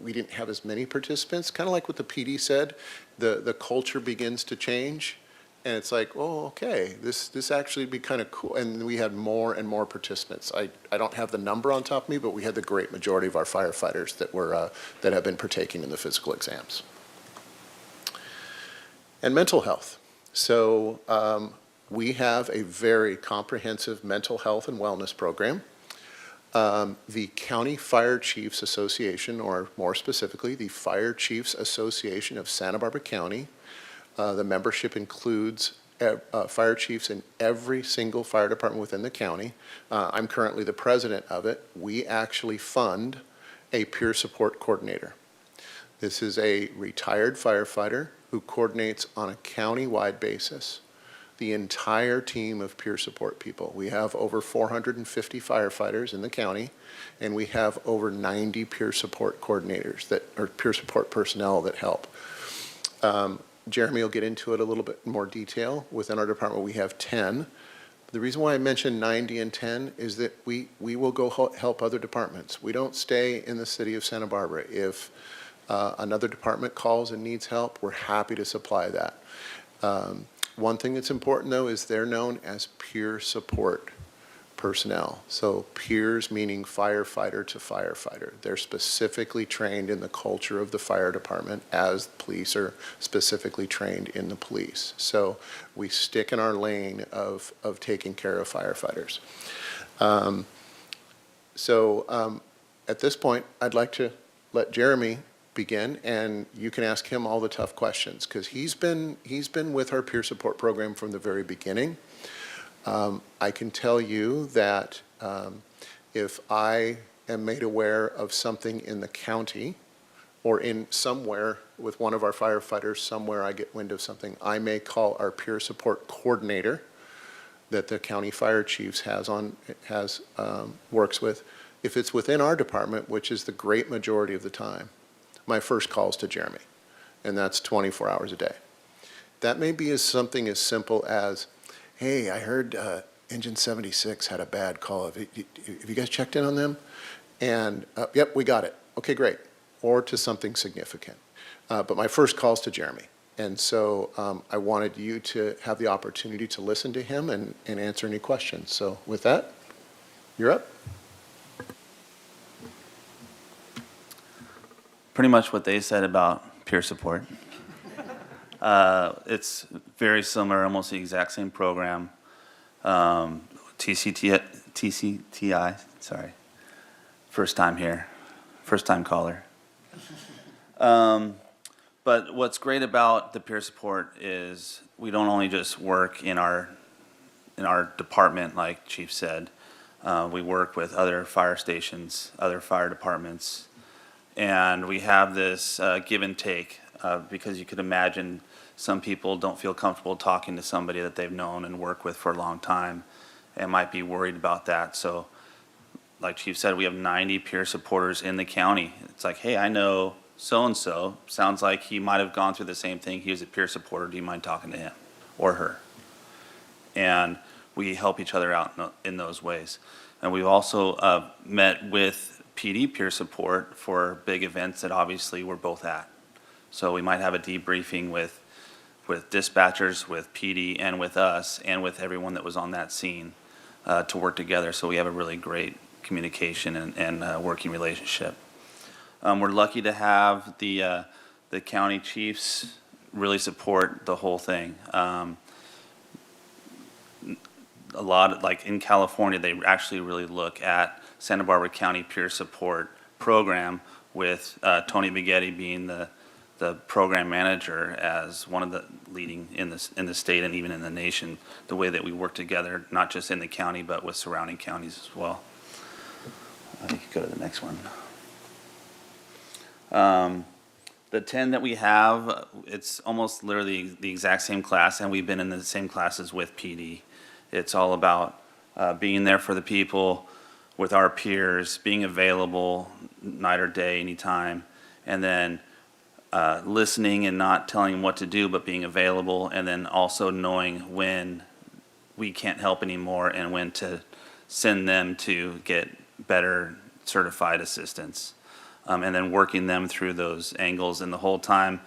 we didn't have as many participants. Kind of like what the PD said, the culture begins to change. And it's like, oh, okay, this actually would be kind of cool. And we had more and more participants. I don't have the number on top of me, but we had the great majority of our firefighters that have been partaking in the physical exams. And mental health. So we have a very comprehensive mental health and wellness program. The County Fire Chiefs Association, or more specifically, the Fire Chiefs Association of Santa Barbara County, the membership includes fire chiefs in every single fire department within the county. I'm currently the president of it. We actually fund a peer support coordinator. This is a retired firefighter who coordinates on a county-wide basis the entire team of peer support people. We have over 450 firefighters in the county, and we have over 90 peer support coordinators or peer support personnel that help. Jeremy will get into it a little bit more detail. Within our department, we have 10. The reason why I mentioned 90 and 10 is that we will go help other departments. We don't stay in the city of Santa Barbara. If another department calls and needs help, we're happy to supply that. One thing that's important, though, is they're known as peer support personnel. So peers meaning firefighter to firefighter. They're specifically trained in the culture of the fire department as police are specifically trained in the police. So we stick in our lane of taking care of firefighters. At this point, I'd like to let Jeremy begin, and you can ask him all the tough questions, because he's been with our peer support program from the very beginning. I can tell you that if I am made aware of something in the county or in somewhere with one of our firefighters, somewhere I get wind of something, I may call our peer support coordinator that the county fire chiefs works with. If it's within our department, which is the great majority of the time, my first call is to Jeremy, and that's 24 hours a day. That may be something as simple as, hey, I heard Engine 76 had a bad call. Have you guys checked in on them? And, yep, we got it. Okay, great. Or to something significant. But my first call is to Jeremy. And so I wanted you to have the opportunity to listen to him and answer any questions. So with that, you're up. Pretty much what they said about peer support. It's very similar, almost the exact same program. TCTI, sorry. First time here, first time caller. But what's great about the peer support is we don't only just work in our department, like Chief said. We work with other fire stations, other fire departments, and we have this give and take because you could imagine some people don't feel comfortable talking to somebody that they've known and worked with for a long time and might be worried about that. So like Chief said, we have 90 peer supporters in the county. It's like, hey, I know so-and-so. Sounds like he might have gone through the same thing. He was a peer supporter. Do you mind talking to him or her? And we help each other out in those ways. And we've also met with PD peer support for big events that obviously we're both at. So we might have a debriefing with dispatchers, with PD, and with us, and with everyone that was on that scene to work together. So we have a really great communication and working relationship. We're lucky to have the county chiefs really support the whole thing. A lot, like in California, they actually really look at Santa Barbara County Peer Support Program with Tony Bighetti being the program manager as one of the leading in the state and even in the nation, the way that we work together, not just in the county, but with surrounding counties as well. You can go to the next one. The 10 that we have, it's almost literally the exact same class, and we've been in the same classes with PD. It's all about being there for the people with our peers, being available night or day, anytime, and then listening and not telling them what to do, but being available, and then also knowing when we can't help anymore and when to send them to get better certified assistance. And then working them through those angles. And the whole time,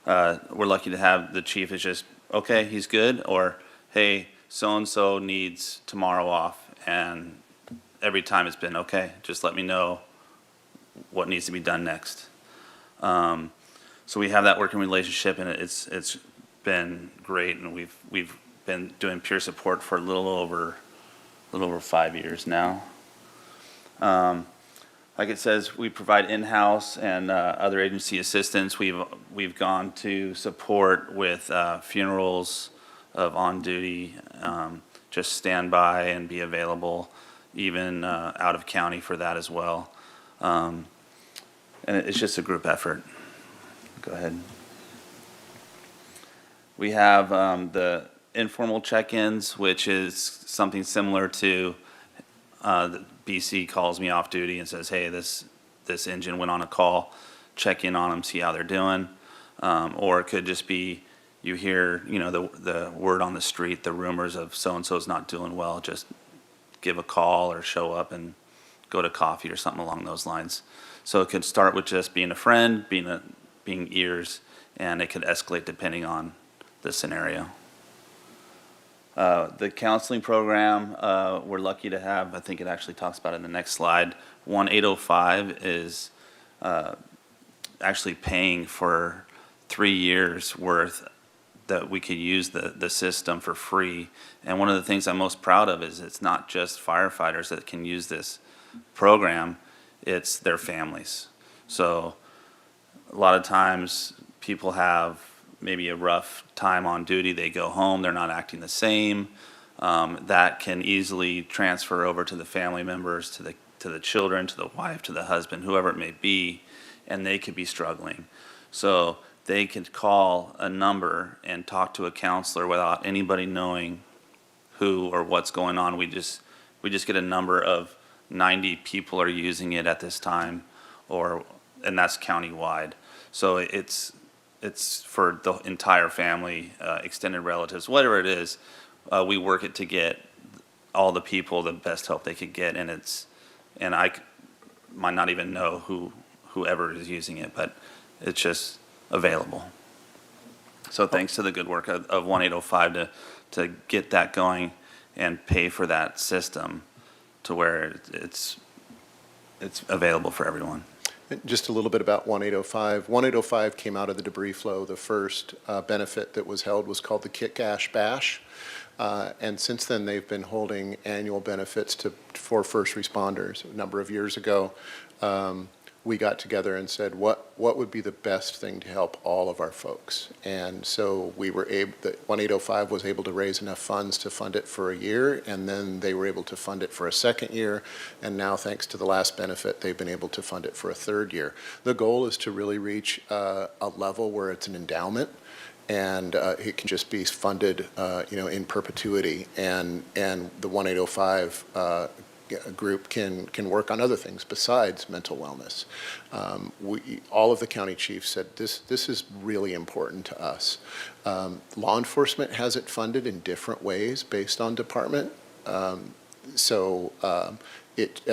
we're lucky to have the chief is just, okay, he's good, or hey, so-and-so needs tomorrow off. And every time it's been, okay, just let me know what needs to be done next. So we have that working relationship, and it's been great, and we've been doing peer support for a little over 5 years now. Like it says, we provide in-house and other agency assistance. We've gone to support with funerals of on-duty, just stand by and be available, even out of county for that as well. And it's just a group effort. Go ahead. We have the informal check-ins, which is something similar to the BC calls me off duty and says, hey, this engine went on a call, check in on them, see how they're doing. Or it could just be you hear, the word on the street, the rumors of so-and-so's not doing well, just give a call or show up and go to coffee or something along those lines. So it could start with just being a friend, being ears, and it could escalate depending on the scenario. The counseling program, we're lucky to have, I think it actually talks about it in the next slide. 1805 is actually paying for 3 years worth that we could use the system for free. And one of the things I'm most proud of is it's not just firefighters that can use this program, it's their families. So a lot of times people have maybe a rough time on duty, they go home, they're not acting the same. That can easily transfer over to the family members, to the children, to the wife, to the husband, whoever it may be, and they could be struggling. So they could call a number and talk to a counselor without anybody knowing who or what's going on. We just get a number of 90 people are using it at this time, and that's countywide. So it's for the entire family, extended relatives, whatever it is. We work it to get all the people the best help they could get, and I might not even know whoever is using it, but it's just available. So thanks to the good work of 1805 to get that going and pay for that system to where it's available for everyone. Just a little bit about 1805. 1805 came out of the debris flow. The first benefit that was held was called the Kick-Ash Bash. And since then, they've been holding annual benefits for first responders. A number of years ago, we got together and said, what would be the best thing to help all of our folks? And so we were able, 1805 was able to raise enough funds to fund it for a year, and then they were able to fund it for a second year, and now thanks to the last benefit, they've been able to fund it for a third year. The goal is to really reach a level where it's an endowment, and it can just be funded, in perpetuity, and the 1805 group can work on other things besides mental wellness. All of the county chiefs said this is really important to us. Law enforcement has it funded in different ways based on department. At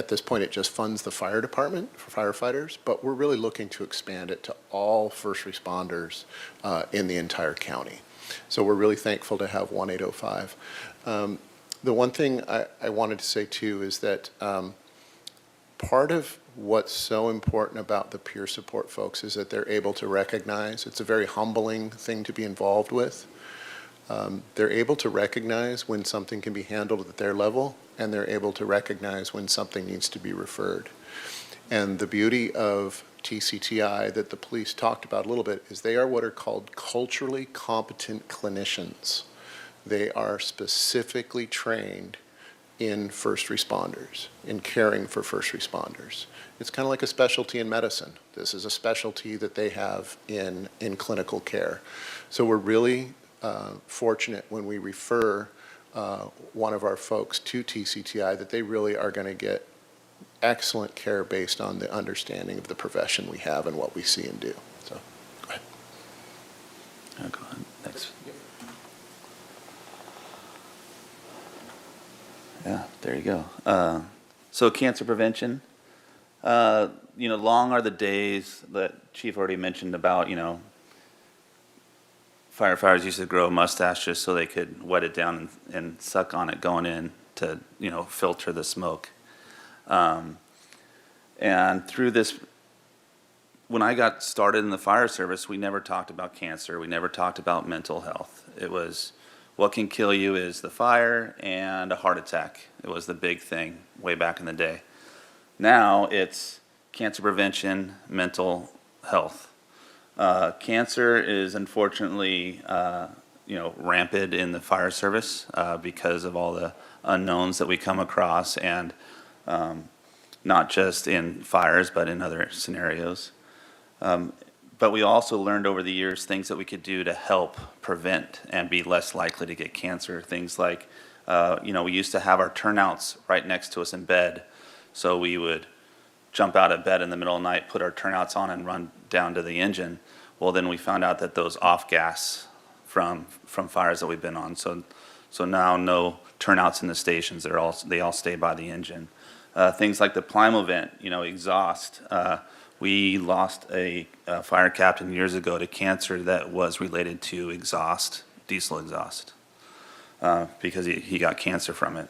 this point, it just funds the fire department for firefighters, but we're really looking to expand it to all first responders in the entire county. So we're really thankful to have 1805. The one thing I wanted to say too is that part of what's so important about the peer support folks is that they're able to recognize, it's a very humbling thing to be involved with. They're able to recognize when something can be handled at their level, and they're able to recognize when something needs to be referred. And the beauty of TCTI that the police talked about a little bit is they are what are called culturally competent clinicians. They are specifically trained in first responders, in caring for first responders. It's kind of like a specialty in medicine. This is a specialty that they have in clinical care. So we're really fortunate when we refer one of our folks to TCTI that they really are going to get excellent care based on the understanding of the profession we have and what we see and do. So, go ahead. Go ahead. Thanks. Yeah, there you go. So cancer prevention, long are the days that Chief already mentioned about, firefighters used to grow a mustache just so they could wet it down and suck on it going in to, filter the smoke. And through this, when I got started in the fire service, we never talked about cancer. We never talked about mental health. It was, what can kill you is the fire and a heart attack. It was the big thing way back in the day. Now it's cancer prevention, mental health. Cancer is unfortunately, rampant in the fire service because of all the unknowns that we come across, and not just in fires, but in other scenarios. But we also learned over the years things that we could do to help prevent and be less likely to get cancer. Things like, we used to have our turnouts right next to us in bed. So we would jump out of bed in the middle of the night, put our turnouts on and run down to the engine. Well, then we found out that those off gas from fires that we've been on. So now no turnouts in the stations. They all stay by the engine. Things like the Plimo vent, exhaust. We lost a fire captain years ago to cancer that was related to exhaust, diesel exhaust. because he got cancer from it.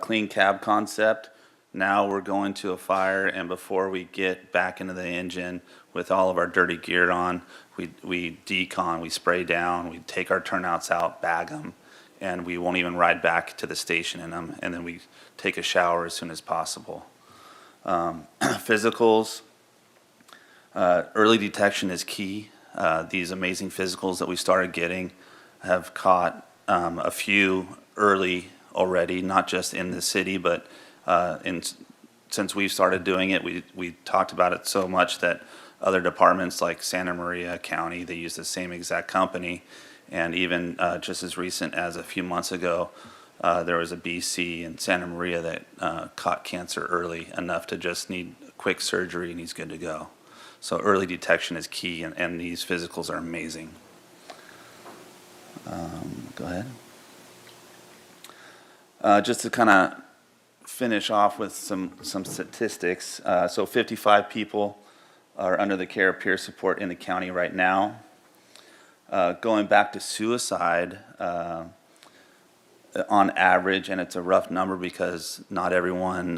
Clean cab concept. Now we're going to a fire, and before we get back into the engine with all of our dirty gear on, we decon, we spray down, we take our turnouts out, bag them, and we won't even ride back to the station in them, and then we take a shower as soon as possible. Physicals, early detection is key. These amazing physicals that we started getting have caught a few early already, not just in the city, but since we've started doing it, we talked about it so much that other departments like Santa Maria County, they use the same exact company. And even just as recent as a few months ago, there was a BC in Santa Maria that caught cancer early enough to just need quick surgery, and he's good to go. So early detection is key, and these physicals are amazing. Go ahead. Just to kind of finish off with some statistics. So 55 people are under the care of peer support in the county right now. Going back to suicide, on average, and it's a rough number because not everyone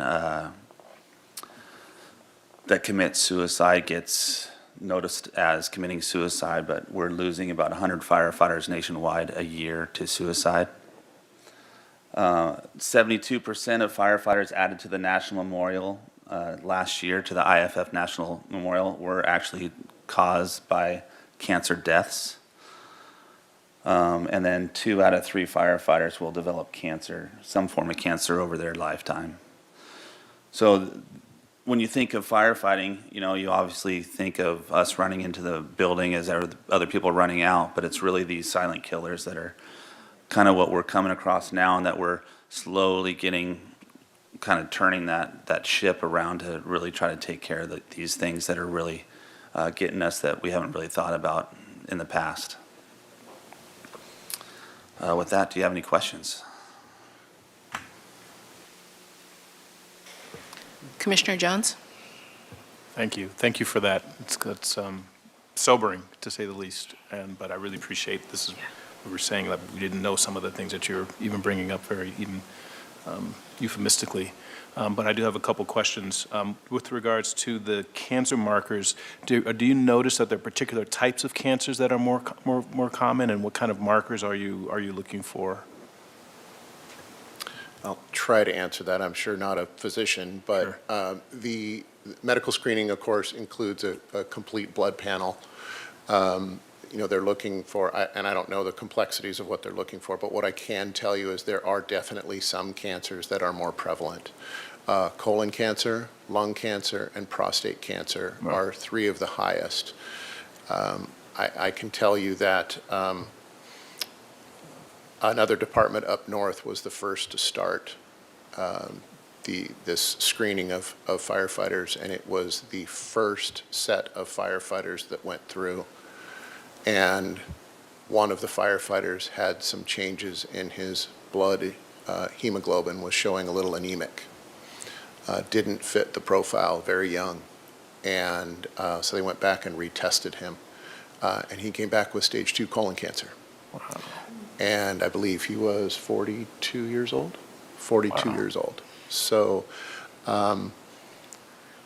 that commits suicide gets noticed as committing suicide, but we're losing about 100 firefighters nationwide a year to suicide. 72% of firefighters added to the National Memorial last year, to the IFF National Memorial, were actually caused by cancer deaths. And then 2 out of 3 firefighters will develop cancer, some form of cancer over their lifetime. So when you think of firefighting, you obviously think of us running into the building as other people running out, but it's really these silent killers that are kind of what we're coming across now, and that we're slowly kind of turning that ship around to really try to take care of these things that are really getting us that we haven't really thought about in the past. With that, do you have any questions? Commissioner Jones? Thank you. Thank you for that. It's sobering, to say the least, but I really appreciate this. We were saying that we didn't know some of the things that you're even bringing up very even euphemistically. But I do have a couple questions. With regards to the cancer markers, do you notice that there are particular types of cancers that are more common, and what kind of markers are you looking for? I'll try to answer that. I'm sure not a physician, but Sure. The medical screening, of course, includes a complete blood panel. They're looking for, and I don't know the complexities of what they're looking for, but what I can tell you is there are definitely some cancers that are more prevalent. Colon cancer, lung cancer, and prostate cancer are 3 of the highest. I can tell you that another department up north was the first to start this screening of firefighters, and it was the first set of firefighters that went through. And one of the firefighters had some changes in his blood. Hemoglobin was showing a little anemic. Didn't fit the profile, very young. And so they went back and retested him. And he came back with stage 2 colon cancer. Wow. And I believe he was 42 years old. 42 Wow. years old. So,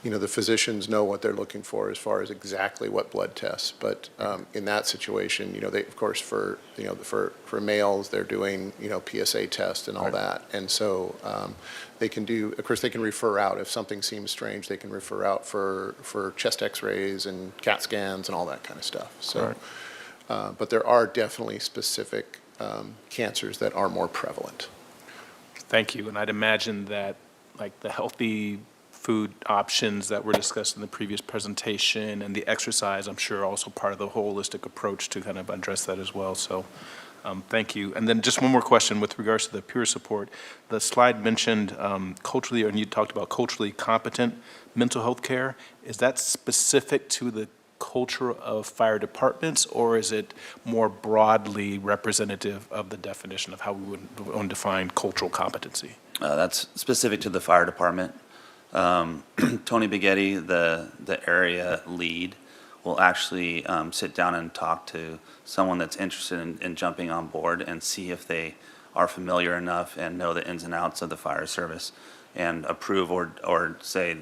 the physicians know what they're looking for as far as exactly what blood tests. But in that situation, they, of course, for males, they're doing, PSA test and all Right. that. And so they can do, of course, they can refer out. If something seems strange, they can refer out for chest x-rays and CAT scans and all that kind of stuff. So, Right. but there are definitely specific cancers that are more prevalent. Thank you. And I'd imagine that, like, the healthy food options that were discussed in the previous presentation and the exercise, I'm sure, are also part of the holistic approach to kind of address that as well. So thank you. And then just one more question with regards to the peer support. The slide mentioned culturally, and you talked about culturally competent mental health care. Is that specific to the culture of fire departments, or is it more broadly representative of the definition of how we would define cultural competency? That's specific to the fire department. Tony Bighetti, the area lead, will actually sit down and talk to someone that's interested in jumping on board and see if they are familiar enough and know the ins and outs of the fire service and approve or say,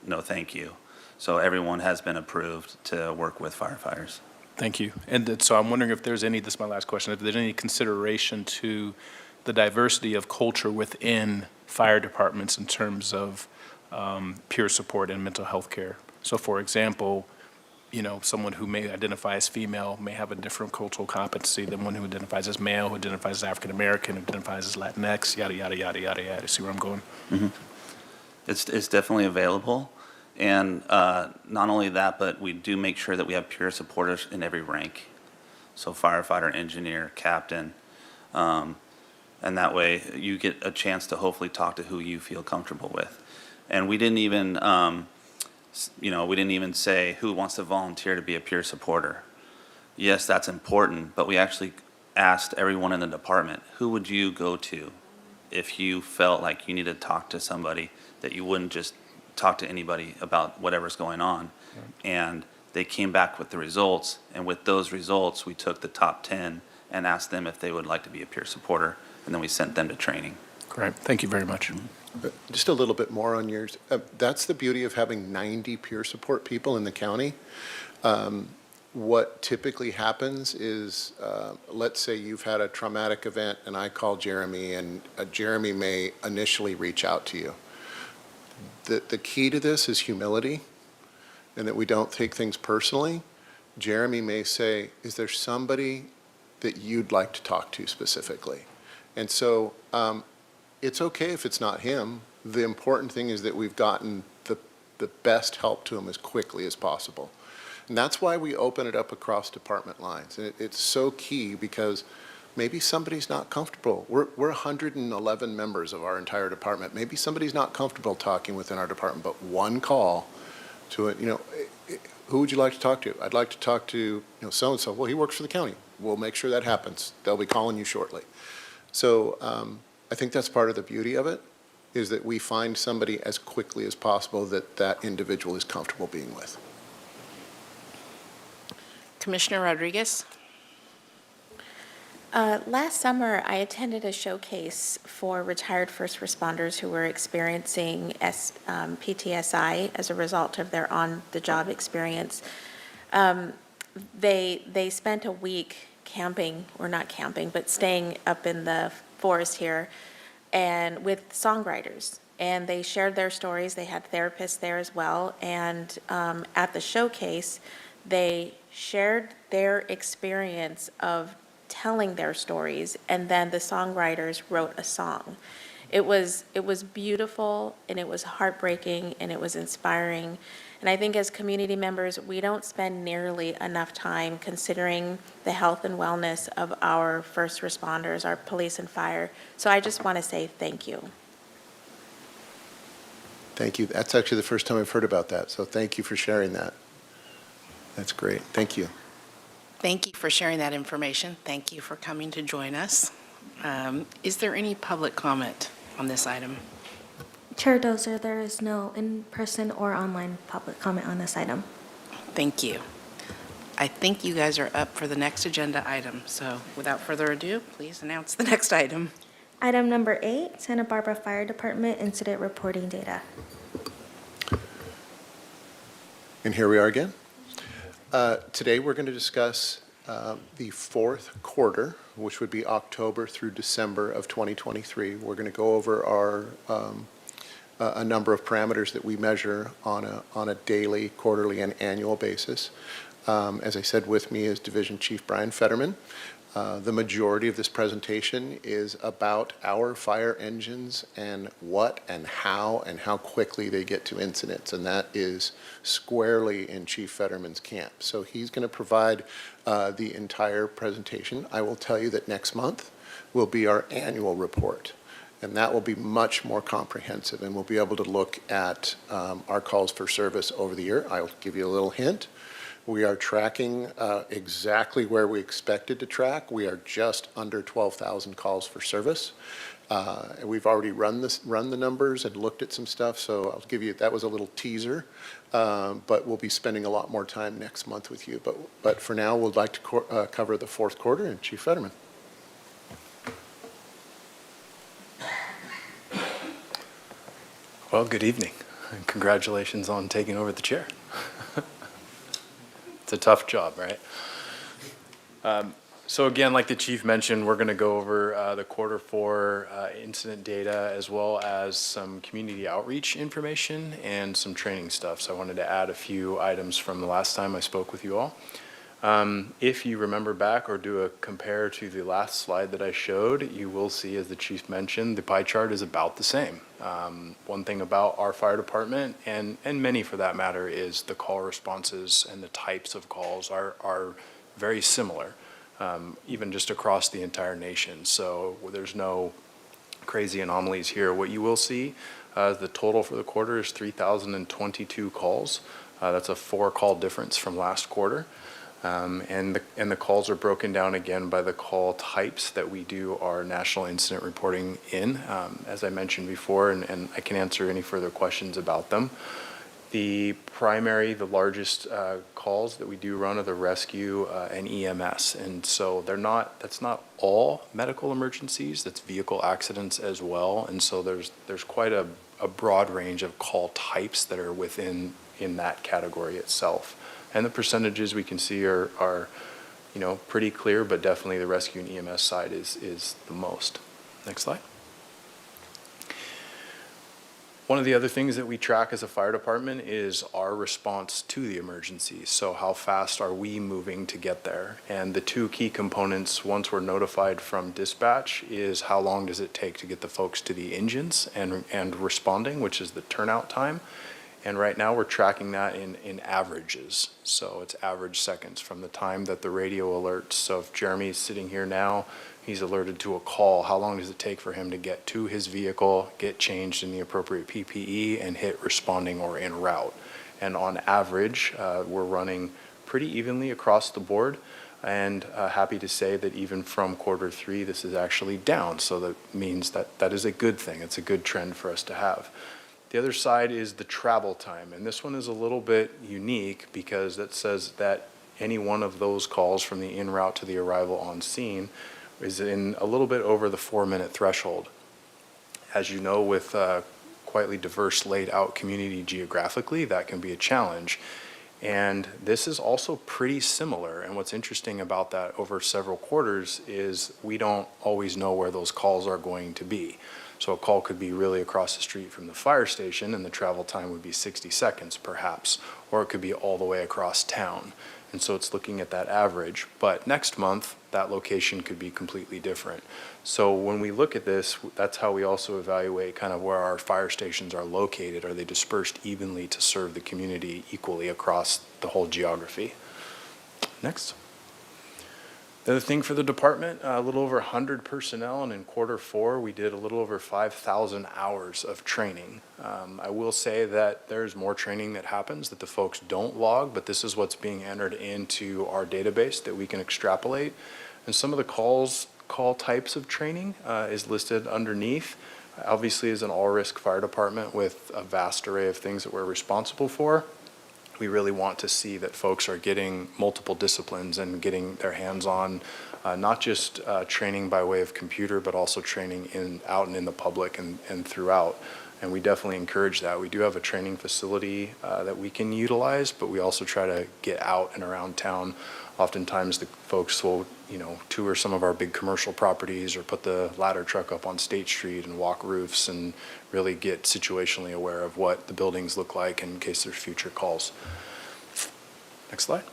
no, thank you. So everyone has been approved to work with firefighters. Thank you. And so I'm wondering if there's any, this is my last question, if there's any consideration to the diversity of culture within fire departments in terms of peer support and mental health care. So for example, someone who may identify as female may have a different cultural competency than one who identifies as male, who identifies as African American, who identifies as Latinx, yada, yada, yada, yada, yada. See where I'm going? It's definitely available. And not only that, but we do make sure that we have peer supporters in every rank. So firefighter, engineer, captain. And that way you get a chance to hopefully talk to who you feel comfortable with. And we didn't even, we didn't even say who wants to volunteer to be a peer supporter. Yes, that's important, but we actually asked everyone in the department, who would you go to if you felt like you needed to talk to somebody, that you wouldn't just talk to anybody about whatever's going on. And they came back with the results, and with those results, we took the top 10 and asked them if they would like to be a peer supporter, and then we sent them to training. Great. Thank you very much. Just a little bit more on yours. That's the beauty of having 90 peer support people in the county. What typically happens is, let's say you've had a traumatic event and I call Jeremy, and Jeremy may initially reach out to you. The key to this is humility, and that we don't take things personally. Jeremy may say, is there somebody that you'd like to talk to specifically? And so it's okay if it's not him. The important thing is that we've gotten the best help to him as quickly as possible. And that's why we open it up across department lines. And it's so key, because maybe somebody's not comfortable. We're 111 members of our entire department. Maybe somebody's not comfortable talking within our department, but one call to it, who would you like to talk to? I'd like to talk to, so-and-so. Well, he works for the county. We'll make sure that happens. They'll be calling you shortly. So I think that's part of the beauty of it, is that we find somebody as quickly as possible that that individual is comfortable being with. Commissioner Rodriguez? Last summer, I attended a showcase for retired first responders who were experiencing PTSI as a result of their on-the-job experience. They spent a week camping, or not camping, but staying up in the forest here, and with songwriters. And they shared their stories. They had therapists there as well. And at the showcase, they shared their experience of telling their stories, and then the songwriters wrote a song. It was beautiful, and it was heartbreaking, and it was inspiring. And I think as community members, we don't spend nearly enough time considering the health and wellness of our first responders, our police and fire. So I just want to say thank you. Thank you. That's actually the first time I've heard about that, so thank you for sharing that. That's great. Thank you. Thank you for sharing that information. Thank you for coming to join us. Is there any public comment on this item? Chair Dozer, there is no in-person or online public comment on this item. Thank you. I think you guys are up for the next agenda item. So without further ado, please announce the next item. Item number 8, Santa Barbara Fire Department Incident Reporting Data. And here we are again. Today, we're going to discuss the fourth quarter, which would be October through December of 2023. We're going to go over our a number of parameters that we measure on a daily, quarterly, and annual basis. As I said, with me is Division Chief Brian Fetterman. The majority of this presentation is about our fire engines and what and how quickly they get to incidents, and that is squarely in Chief Fetterman's camp. So he's going to provide the entire presentation. I will tell you that next month will be our annual report, and that will be much more comprehensive, and we'll be able to look at our calls for service over the year. I'll give you a little hint. We are tracking exactly where we expected to track. We are just under 12,000 calls for service. We've already run the numbers and looked at some stuff, so I'll give you, that was a little teaser. but we'll be spending a lot more time next month with you. But for now, we'd like to cover the fourth quarter, and Chief Fetterman. Well, good evening, and congratulations on taking over the chair. It's a tough job, right? So again, like the chief mentioned, we're going to go over the quarter four incident data as well as some community outreach information and some training stuff. So I wanted to add a few items from the last time I spoke with you all. If you remember back or do a compare to the last slide that I showed, you will see, as the chief mentioned, the pie chart is about the same. One thing about our fire department, and many for that matter, is the call responses and the types of calls are very similar, even just across the entire nation. So there's no crazy anomalies here. What you will see, the total for the quarter is 3,022 calls. That's a 4-call difference from last quarter. And the calls are broken down again by the call types that we do our national incident reporting in, as I mentioned before, and I can answer any further questions about them. The largest calls that we do run are the rescue and EMS, and so that's not all medical emergencies, that's vehicle accidents as well, and so there's quite a broad range of call types that are in that category itself. And the percentages we can see are pretty clear, but definitely the rescue and EMS side is the most. Next slide. One of the other things that we track as a fire department is our response to the emergency. So how fast are we moving to get there? And the two key components, once we're notified from dispatch, is how long does it take to get the folks to the engines and responding, which is the turnout time. And right now we're tracking that in averages. So it's average seconds from the time that the radio alerts. So if Jeremy's sitting here now, he's alerted to a call, how long does it take for him to get to his vehicle, get changed in the appropriate PPE, and hit responding or en route? And on average, we're running pretty evenly across the board. And happy to say that even from quarter three, this is actually down. So that means that is a good thing. It's a good trend for us to have. The other side is the travel time, and this one is a little bit unique because it says that any one of those calls from the en route to the arrival on scene is in a little bit over the 4-minute threshold. As you know, with quite diverse laid out community geographically, that can be a challenge. And this is also pretty similar, and what's interesting about that over several quarters is we don't always know where those calls are going to be. So a call could be really across the street from the fire station and the travel time would be 60 seconds perhaps, or it could be all the way across town. And so it's looking at that average, but next month that location could be completely different. So when we look at this, that's how we also evaluate kind of where our fire stations are located. Are they dispersed evenly to serve the community equally across the whole geography? Next. The other thing for the department, a little over 100 personnel, and in quarter four, we did a little over 5,000 hours of training. I will say that there's more training that happens that the folks don't log, but this is what's being entered into our database that we can extrapolate. And some of the call types of training is listed underneath. Obviously, as an all-risk fire department with a vast array of things that we're responsible for, we really want to see that folks are getting multiple disciplines and getting their hands on not just training by way of computer, but also training out and in the public and throughout. And we definitely encourage that. We do have a training facility that we can utilize, but we also try to get out and around town. Oftentimes the folks will, tour some of our big commercial properties or put the ladder truck up on State Street and walk roofs and really get situationally aware of what the buildings look like in case there's future calls. Next slide.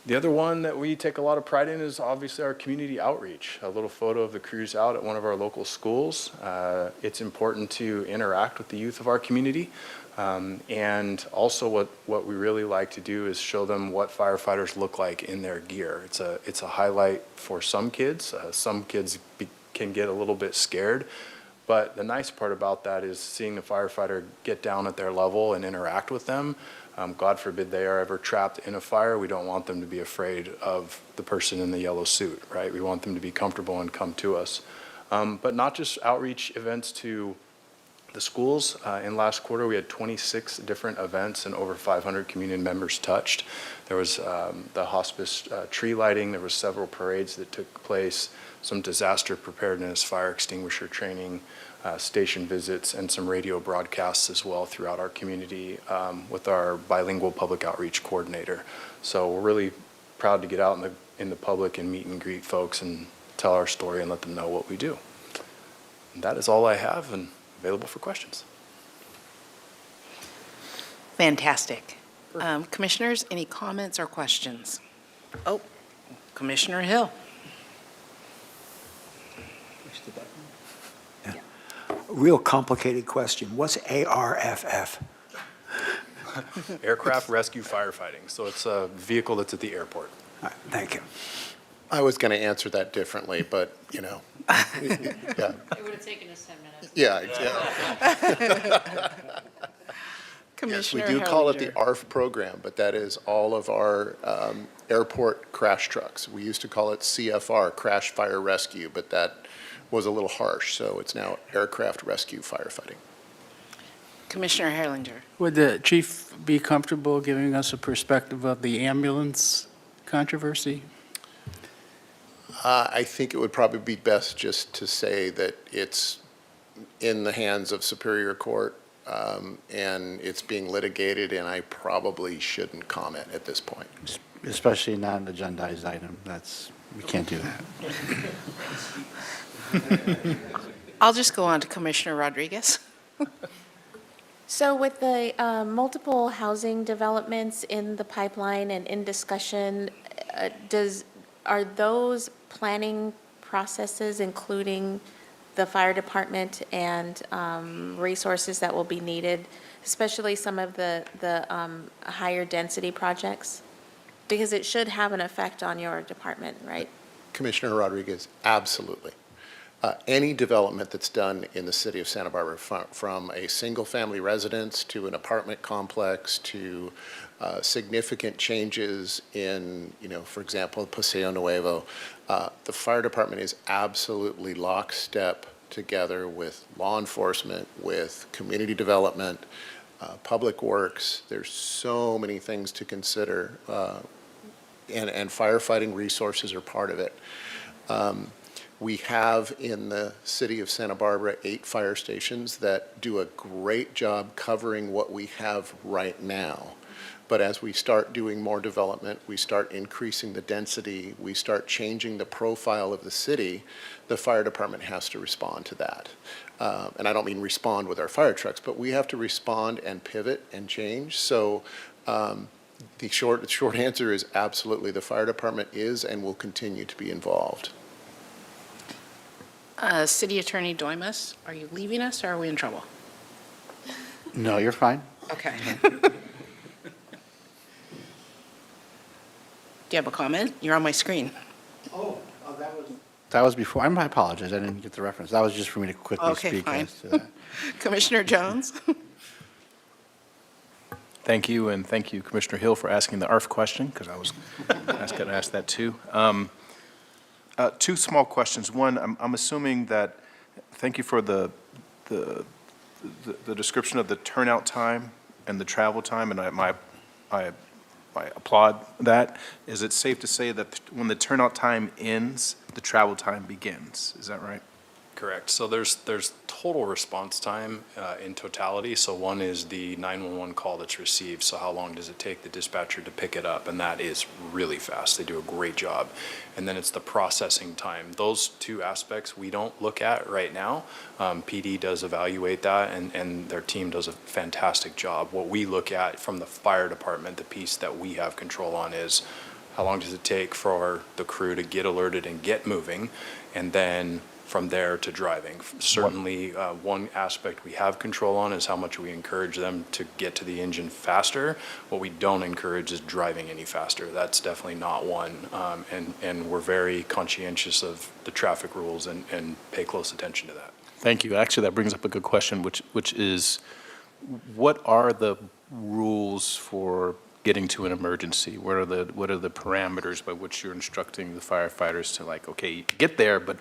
The other one that we take a lot of pride in is obviously our community outreach. A little photo of the crews out at one of our local schools. It's important to interact with the youth of our community. And also what we really like to do is show them what firefighters look like in their gear. It's a highlight for some kids. Some kids can get a little bit scared. But the nice part about that is seeing the firefighter get down at their level and interact with them. God forbid they are ever trapped in a fire. We don't want them to be afraid of the person in the yellow suit, right? We want them to be comfortable and come to us. But not just outreach events to The schools, in last quarter, we had 26 different events and over 500 community members touched. There was the hospice tree lighting, there was several parades that took place, some disaster preparedness, fire extinguisher training, station visits, and some radio broadcasts as well throughout our community with our bilingual public outreach coordinator. So we're really proud to get out in the public and meet and greet folks and tell our story and let them know what we do. And that is all I have and available for questions. Fantastic. Commissioners, any comments or questions? Oh, Commissioner Hill. Real complicated question. What's ARFF? Aircraft Rescue Firefighting. So it's a vehicle that's at the airport. All right, thank you. I was going to answer that differently, but, you know, yeah, It would have taken us 10 minutes. yeah, exactly. Yes, we Commissioner do call it the Hellinger. ARF program, but that is all of our airport crash trucks. We used to call it CFR, Crash Fire Rescue, but that was a little harsh, so it's now Aircraft Rescue Firefighting. Commissioner Herlinger. Would the chief be comfortable giving us a perspective of the ambulance controversy? I think it would probably be best just to say that it's in the hands of Superior Court, and it's being litigated, and I probably shouldn't comment at this point. Especially not an agendized item. We can't do that. I'll just go on to Commissioner Rodriguez. So with the multiple housing developments in the pipeline and in discussion, are those planning processes including the fire department and resources that will be needed, especially some of the higher density projects? Because it should have an effect on your department, right? Commissioner Rodriguez, absolutely. Any development that's done in the city of Santa Barbara, from a single-family residence to an apartment complex to significant changes in, for example, Paseo Nuevo, the fire department is absolutely lockstep together with law enforcement, with community development, public works. There's so many things to consider, and firefighting resources are part of it. We have in the city of Santa Barbara 8 fire stations that do a great job covering what we have right now. But as we start doing more development, we start increasing the density, we start changing the profile of the city, the fire department has to respond to that. And I don't mean respond with our fire trucks, but we have to respond and pivot and change. So the short answer is absolutely, the fire department is and will continue to be involved. City Attorney Doimus, are you leaving us or are we in trouble? No, you're fine. Okay. Do you have a comment? You're on my screen. That was before. I apologize. I didn't get the reference. That was just for me to quickly Okay, speak fine. as to that. Commissioner Jones? Thank you, and thank you, Commissioner Hill, for asking the ARF question, because I was going to ask that too. 2 small questions. One, I'm assuming that, thank you for the description of the turnout time and the travel time, and I applaud that. Is it safe to say that when the turnout time ends, the travel time begins? Is that right? Correct. So there's total response time in totality. So one is the 911 call that's received. So how long does it take the dispatcher to pick it up? And that is really fast. They do a great job. And then it's the processing time. Those 2 aspects we don't look at right now. PD does evaluate that, and their team does a fantastic job. What we look at from the fire department, the piece that we have control on, is how long does it take for the crew to get alerted and get moving, and then from there to driving. Certainly, one aspect we have control on is how much we encourage them to get to the engine faster. What we don't encourage is driving any faster. That's definitely not one. And we're very conscientious of the traffic rules and pay close attention to that. Thank you. Actually, that brings up a good question, which is, what are the rules for getting to an emergency? What are the parameters by which you're instructing the firefighters to, like, okay, get there, but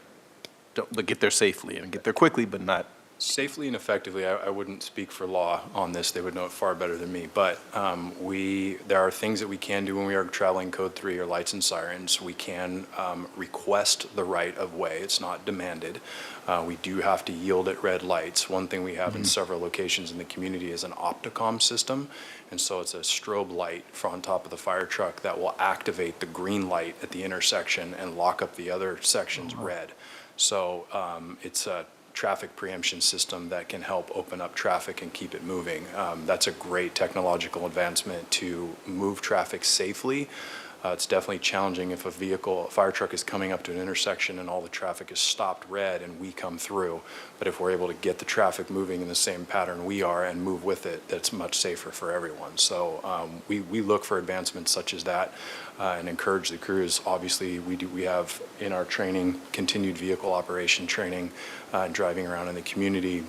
get there safely, and get there quickly, but not Safely and effectively, I wouldn't speak for law on this. They would know it far better than me. But there are things that we can do when we are traveling Code 3 or lights and sirens. We can request the right of way. It's not demanded. We do have to yield at red lights. One thing we have in several locations in the community is an Opticom system. And so it's a strobe light on top of the fire truck that will activate the green light at the intersection and lock up the other sections red. So it's a traffic preemption system that can help open up traffic and keep it moving. That's a great technological advancement to move traffic safely. It's definitely challenging if a fire truck is coming up to an intersection and all the traffic is stopped red and we come through. But if we're able to get the traffic moving in the same pattern we are and move with it, that's much safer for everyone. So we look for advancements such as that and encourage the crews. Obviously, we have in our training, continued vehicle operation training and driving around in the community.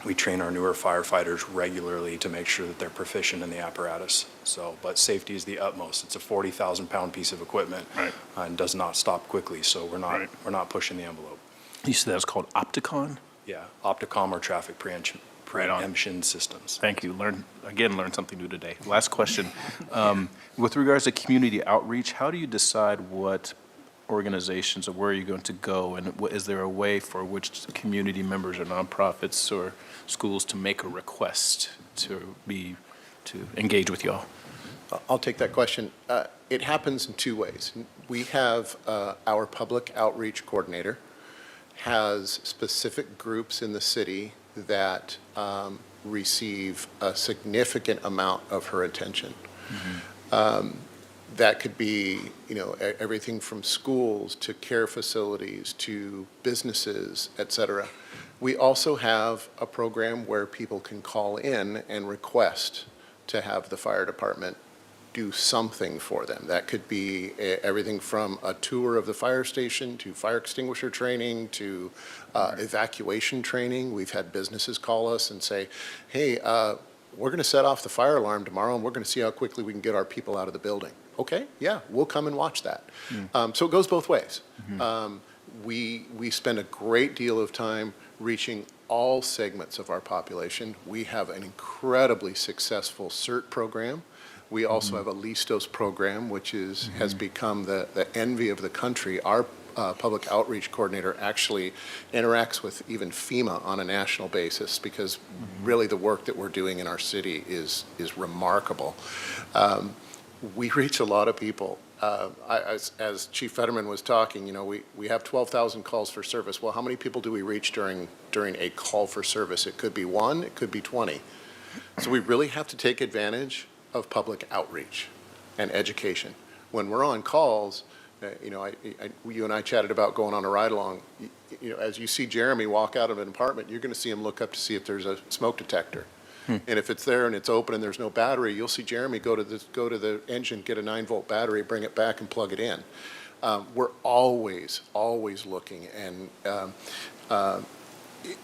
We train our newer firefighters regularly to make sure that they're proficient in the apparatus. So, but safety is the utmost. It's a 40,000-pound piece of equipment and does not stop quickly. So we're not pushing the envelope. You said that was called Opticon? Yeah, Opticom or traffic preemption systems. Thank you. Learn something new today. Last question. With regards to community outreach, how do you decide what organizations or where are you going to go? And is there a way for which community members or nonprofits or schools to make a request to engage with y'all? I'll take that question. It happens in two ways. We have our public outreach coordinator has specific groups in the city that receive a significant amount of her attention. That could be, everything from schools to care facilities to businesses, et cetera. We also have a program where people can call in and request to have the fire department do something for them. That could be everything from a tour of the fire station to fire extinguisher training to evacuation training. We've had businesses call us and say, hey, we're going to set off the fire alarm tomorrow and we're going to see how quickly we can get our people out of the building. Okay, yeah, we'll come and watch that. So it goes both ways. We spend a great deal of time reaching all segments of our population. We have an incredibly successful CERT program. We also have a LISTOS program, which has become the envy of the country. Our public outreach coordinator actually interacts with even FEMA on a national basis because really the work that we're doing in our city is remarkable. We reach a lot of people. As Chief Fetterman was talking, we have 12,000 calls for service. Well, how many people do we reach during a call for service? It could be 1, it could be 20. So we really have to take advantage of public outreach and education. When we're on calls, you and I chatted about going on a ride-along. As you see Jeremy walk out of an apartment, you're going to see him look up to see if there's a smoke detector. And if it's there and it's open and there's no battery, you'll see Jeremy go to the engine, get a 9-volt battery, bring it back and plug it in. We're always looking, and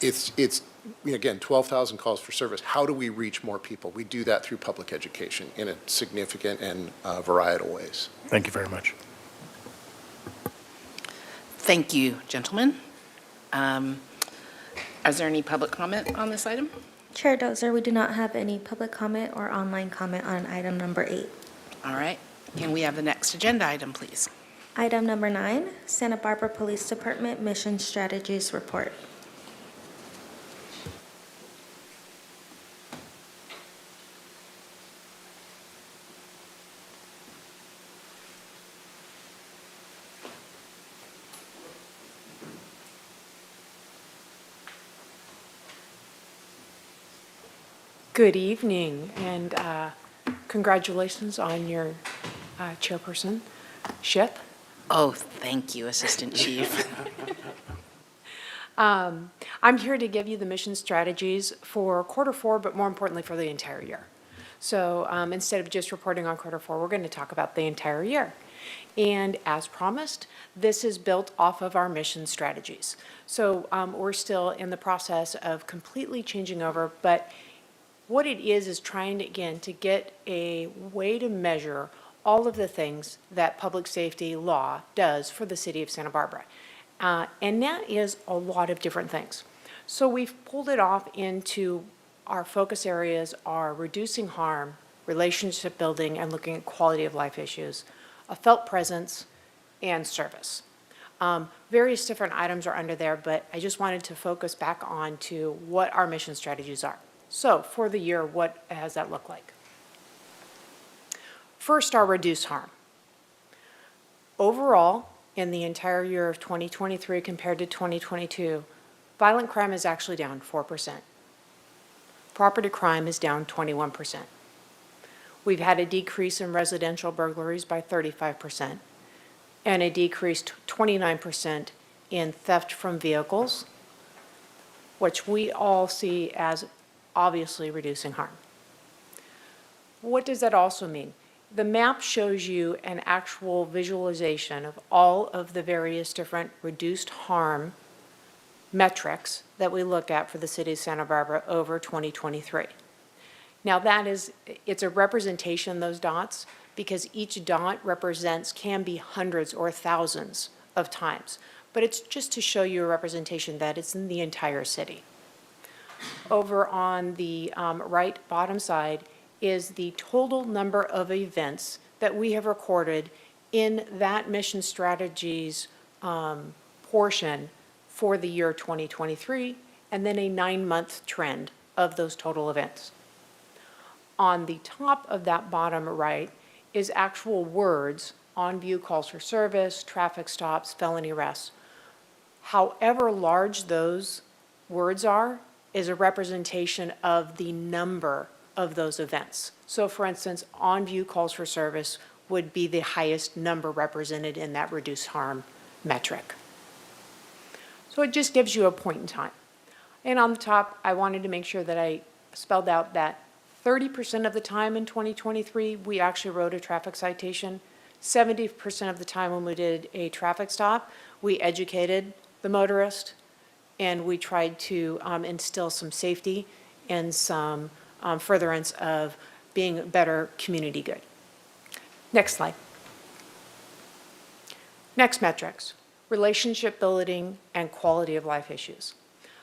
it's again, 12,000 calls for service. How do we reach more people? We do that through public education in a significant and varietal ways. Thank you very much. Thank you, gentlemen. Is there any public comment on this item? Chair Dozer, we do not have any public comment or online comment on item number 8. All right. Can we have the next agenda item, please? Item number 9, Santa Barbara Police Department Mission Strategies Report. Good evening, and congratulations on your chairpersonship. Oh, thank you, Assistant Chief. I'm here to give you the mission strategies for Q4, but more importantly for the entire year. So instead of just reporting on Q4, we're going to talk about the entire year. And as promised, this is built off of our mission strategies. So we're still in the process of completely changing over, but what it is trying to, again, to get a way to measure all of the things that public safety law does for the city of Santa Barbara. And that is a lot of different things. So we've pulled it off into our focus areas are reducing harm, relationship building, and looking at quality of life issues, a felt presence, and service. Various different items are under there, but I just wanted to focus back on to what our mission strategies are. So for the year, what does that look like? First, our reduce harm. Overall, in the entire year of 2023 compared to 2022, violent crime is actually down 4%. Property crime is down 21%. We've had a decrease in residential burglaries by 35%, and a decreased 29% in theft from vehicles, which we all see as obviously reducing harm. What does that also mean? The map shows you an actual visualization of all of the various different reduced harm metrics that we look at for the city of Santa Barbara over 2023. Now it's a representation, those dots, because each dot represents, can be hundreds or thousands of times. But it's just to show you a representation that it's in the entire city. Over on the right bottom side is the total number of events that we have recorded in that mission strategies portion for the year 2023, and then a 9-month trend of those total events. On the top of that bottom right is actual words, on-view calls for service, traffic stops, felony arrests. However large those words are is a representation of the number of those events. So for instance, on-view calls for service would be the highest number represented in that reduced harm metric. So it just gives you a point in time. And on the top, I wanted to make sure that I spelled out that 30% of the time in 2023, we actually wrote a traffic citation. 70% of the time when we did a traffic stop, we educated the motorist, and we tried to instill some safety and some furtherance of being a better community good. Next slide. Next metrics, relationship building and quality of life issues.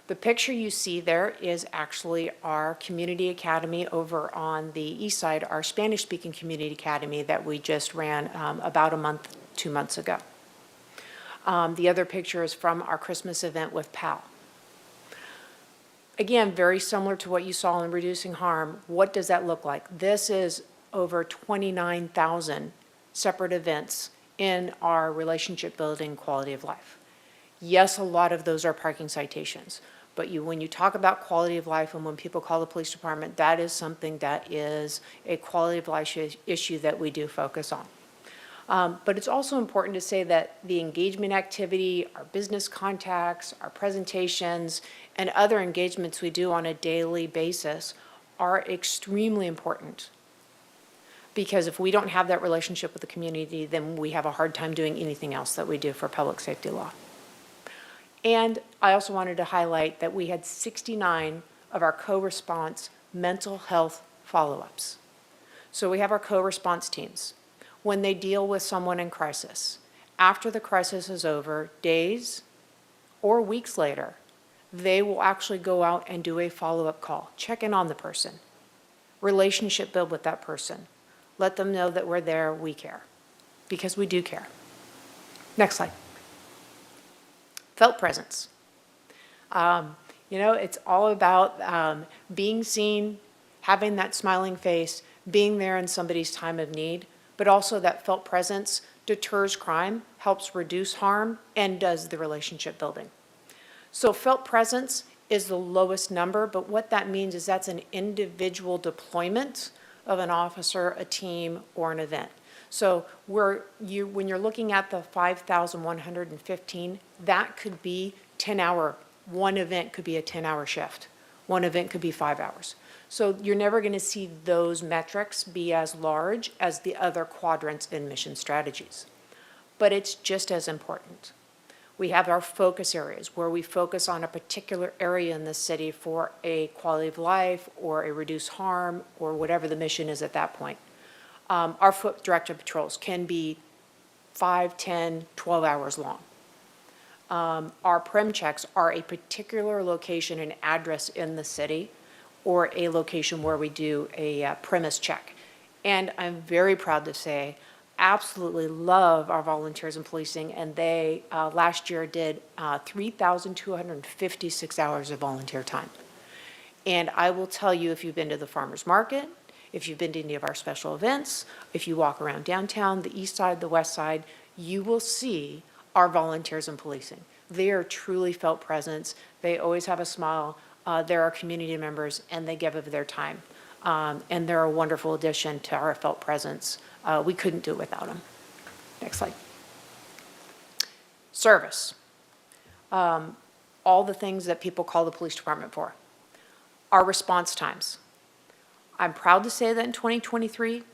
The picture you see there is actually our community academy over on the east side, our Spanish-speaking community academy that we just ran about a month, 2 months ago. The other picture is from our Christmas event with PAL. Again, very similar to what you saw in reducing harm. What does that look like? This is over 29,000 separate events in our relationship building quality of life. Yes, a lot of those are parking citations, but when you talk about quality of life and when people call the police department, that is something that is a quality of life issue that we do focus on. But it's also important to say that the engagement activity, our business contacts, our presentations, and other engagements we do on a daily basis are extremely important. Because if we don't have that relationship with the community, then we have a hard time doing anything else that we do for public safety law. And I also wanted to highlight that we had 69 of our co-response mental health follow-ups. So we have our co-response teams. When they deal with someone in crisis, after the crisis is over, days or weeks later, they will actually go out and do a follow-up call, check in on the person, relationship build with that person, let them know that we're there, we care, because we do care. Next slide. Felt presence. It's all about being seen, having that smiling face, being there in somebody's time of need, but also that felt presence deters crime, helps reduce harm, and does the relationship building. So felt presence is the lowest number, but what that means is that's an individual deployment of an officer, a team, or an event. So when you're looking at the 5,115, that could be 10-hour. One event could be a 10-hour shift. One event could be 5 hours. So you're never going to see those metrics be as large as the other quadrants in mission strategies. But it's just as important. We have our focus areas where we focus on a particular area in the city for a quality of life or a reduced harm or whatever the mission is at that point. Our foot directed patrols can be 5, 10, 12 hours long. our prem checks are a particular location and address in the city or a location where we do a premise check. And I'm very proud to say, absolutely love our volunteers in policing, and they last year did 3,256 hours of volunteer time. And I will tell you, if you've been to the farmer's market, if you've been to any of our special events, if you walk around downtown, the east side, the west side, you will see our volunteers in policing. They are truly felt presence. They always have a smile. They're our community members, and they give of their time. And they're a wonderful addition to our felt presence. We couldn't do it without them. Next slide. Service. All the things that people call the police department for. Our response times. I'm proud to say that in 2023,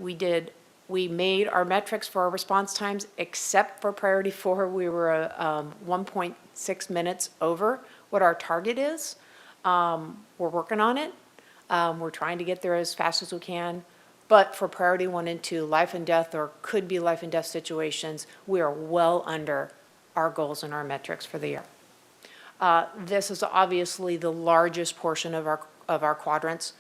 we made our metrics for our response times, except for priority 4, we were 1.6 minutes over what our target is. We're working on it. We're trying to get there as fast as we can. But for priority 1 and 2, life and death or could be life and death situations, we are well under our goals and our metrics for the year. This is obviously the largest portion of our quadrants,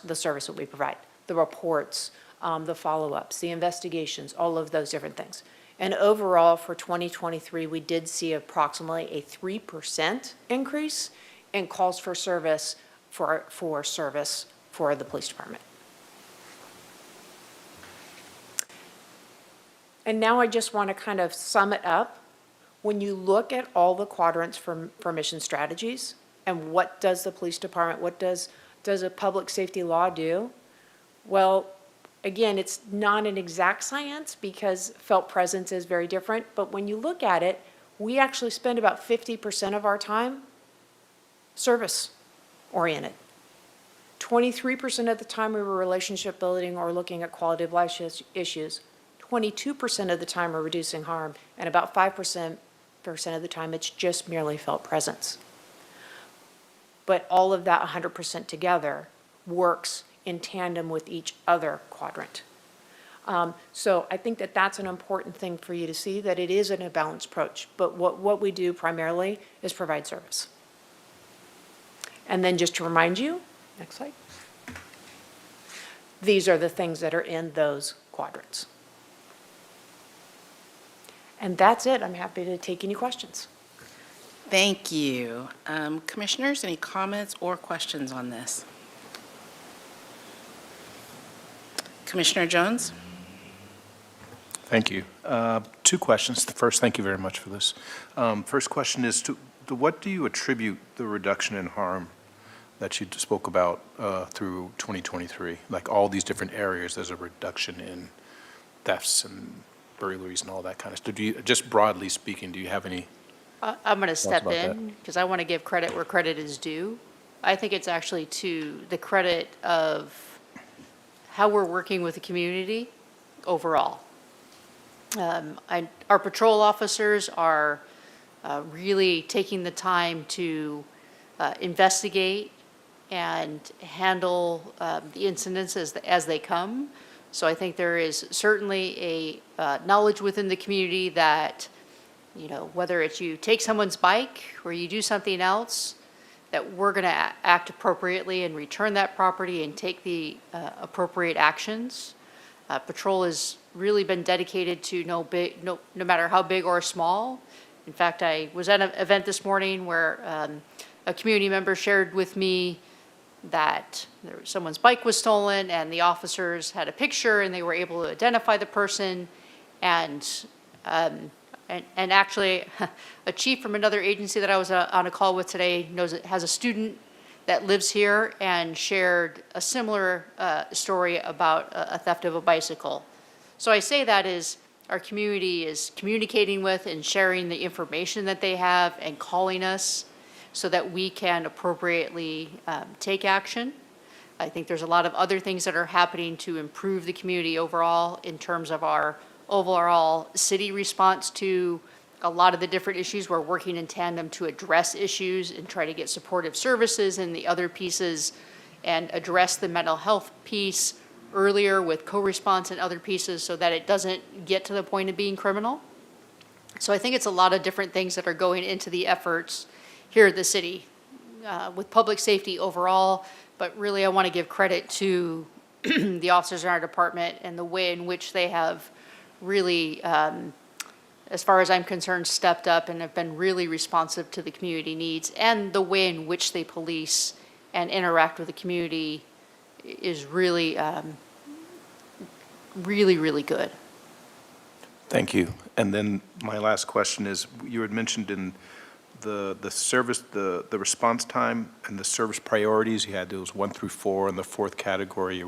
the service that we provide, the reports, the follow-ups, the investigations, all of those different things. And overall, for 2023, we did see approximately a 3% increase in calls for service for service for the police department. And now I just want to kind of sum it up. When you look at all the quadrants for mission strategies and what does the police department, what does a public safety law do? Well, again, it's not an exact science because felt presence is very different, but when you look at it, we actually spend about 50% of our time service-oriented. 23% of the time we were relationship building or looking at quality of life issues. 22% of the time we're reducing harm, and about 5% of the time it's just merely felt presence. But all of that 100% together works in tandem with each other quadrant. So I think that that's an important thing for you to see, that it is in a balanced approach. But what we do primarily is provide service. And then just to remind you, next slide, these are the things that are in those quadrants. And that's it. I'm happy to take any questions. Thank you. Commissioners, any comments or questions on this? Commissioner Jones? Thank you. 2 questions. The first, thank you very much for this. First question is, to what do you attribute the reduction in harm that you spoke about through 2023? Like all these different areas, there's a reduction in thefts and burglaries and all that kind of stuff. Just broadly speaking, do you have any? I'm going to step about in because I want to give credit where credit is due. I think it's actually to the credit of how we're working with the community overall. Our patrol officers are really taking the time to investigate and handle the incidents as they come. So I think there is certainly a knowledge within the community that, you know, whether it's you take someone's bike or you do something else, that we're going to act appropriately and return that property and take the appropriate actions. Patrol has really been dedicated to no matter how big or small. In fact, I was at an event this morning where a community member shared with me that someone's bike was stolen and the officers had a picture and they were able to identify the person. And actually, a chief from another agency that I was on a call with today has a student that lives here and shared a similar story about a theft of a bicycle. So I say that is our community is communicating with and sharing the information that they have and calling us so that we can appropriately take action. I think there's a lot of other things that are happening to improve the community overall in terms of our overall city response to a lot of the different issues. We're working in tandem to address issues and try to get supportive services and the other pieces and address the mental health piece earlier with co-response and other pieces so that it doesn't get to the point of being criminal. So I think it's a lot of different things that are going into the efforts here at the city with public safety overall, but really I want to give credit to the officers in our department and the way in which they have really, as far as I'm concerned, stepped up and have been really responsive to the community needs, and the way in which they police and interact with the community is really, really good. Thank you. And then my last question is, you had mentioned in the service, the response time and the service priorities, you had those 1 through 4 in the 4th category.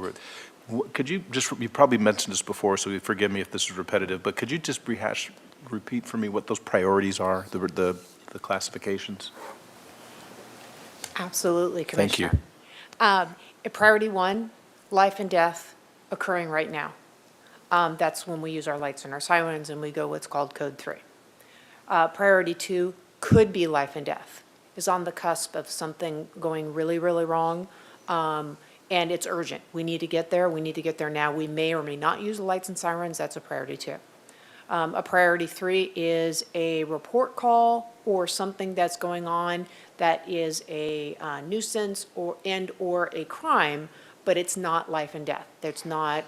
Could you just, you probably mentioned this before, so forgive me if this is repetitive, but could you just repeat for me what those priorities are, the classifications? Absolutely, Thank you. Commissioner. Priority 1, life and death occurring right now. That's when we use our lights and our sirens, and we go what's called code 3. Priority 2 could be life and death, is on the cusp of something going really, really wrong, and it's urgent. We need to get there. We need to get there now. We may or may not use the lights and sirens. That's a priority 2. A priority 3 is a report call or something that's going on that is a nuisance or a crime, but it's not life and death. It's not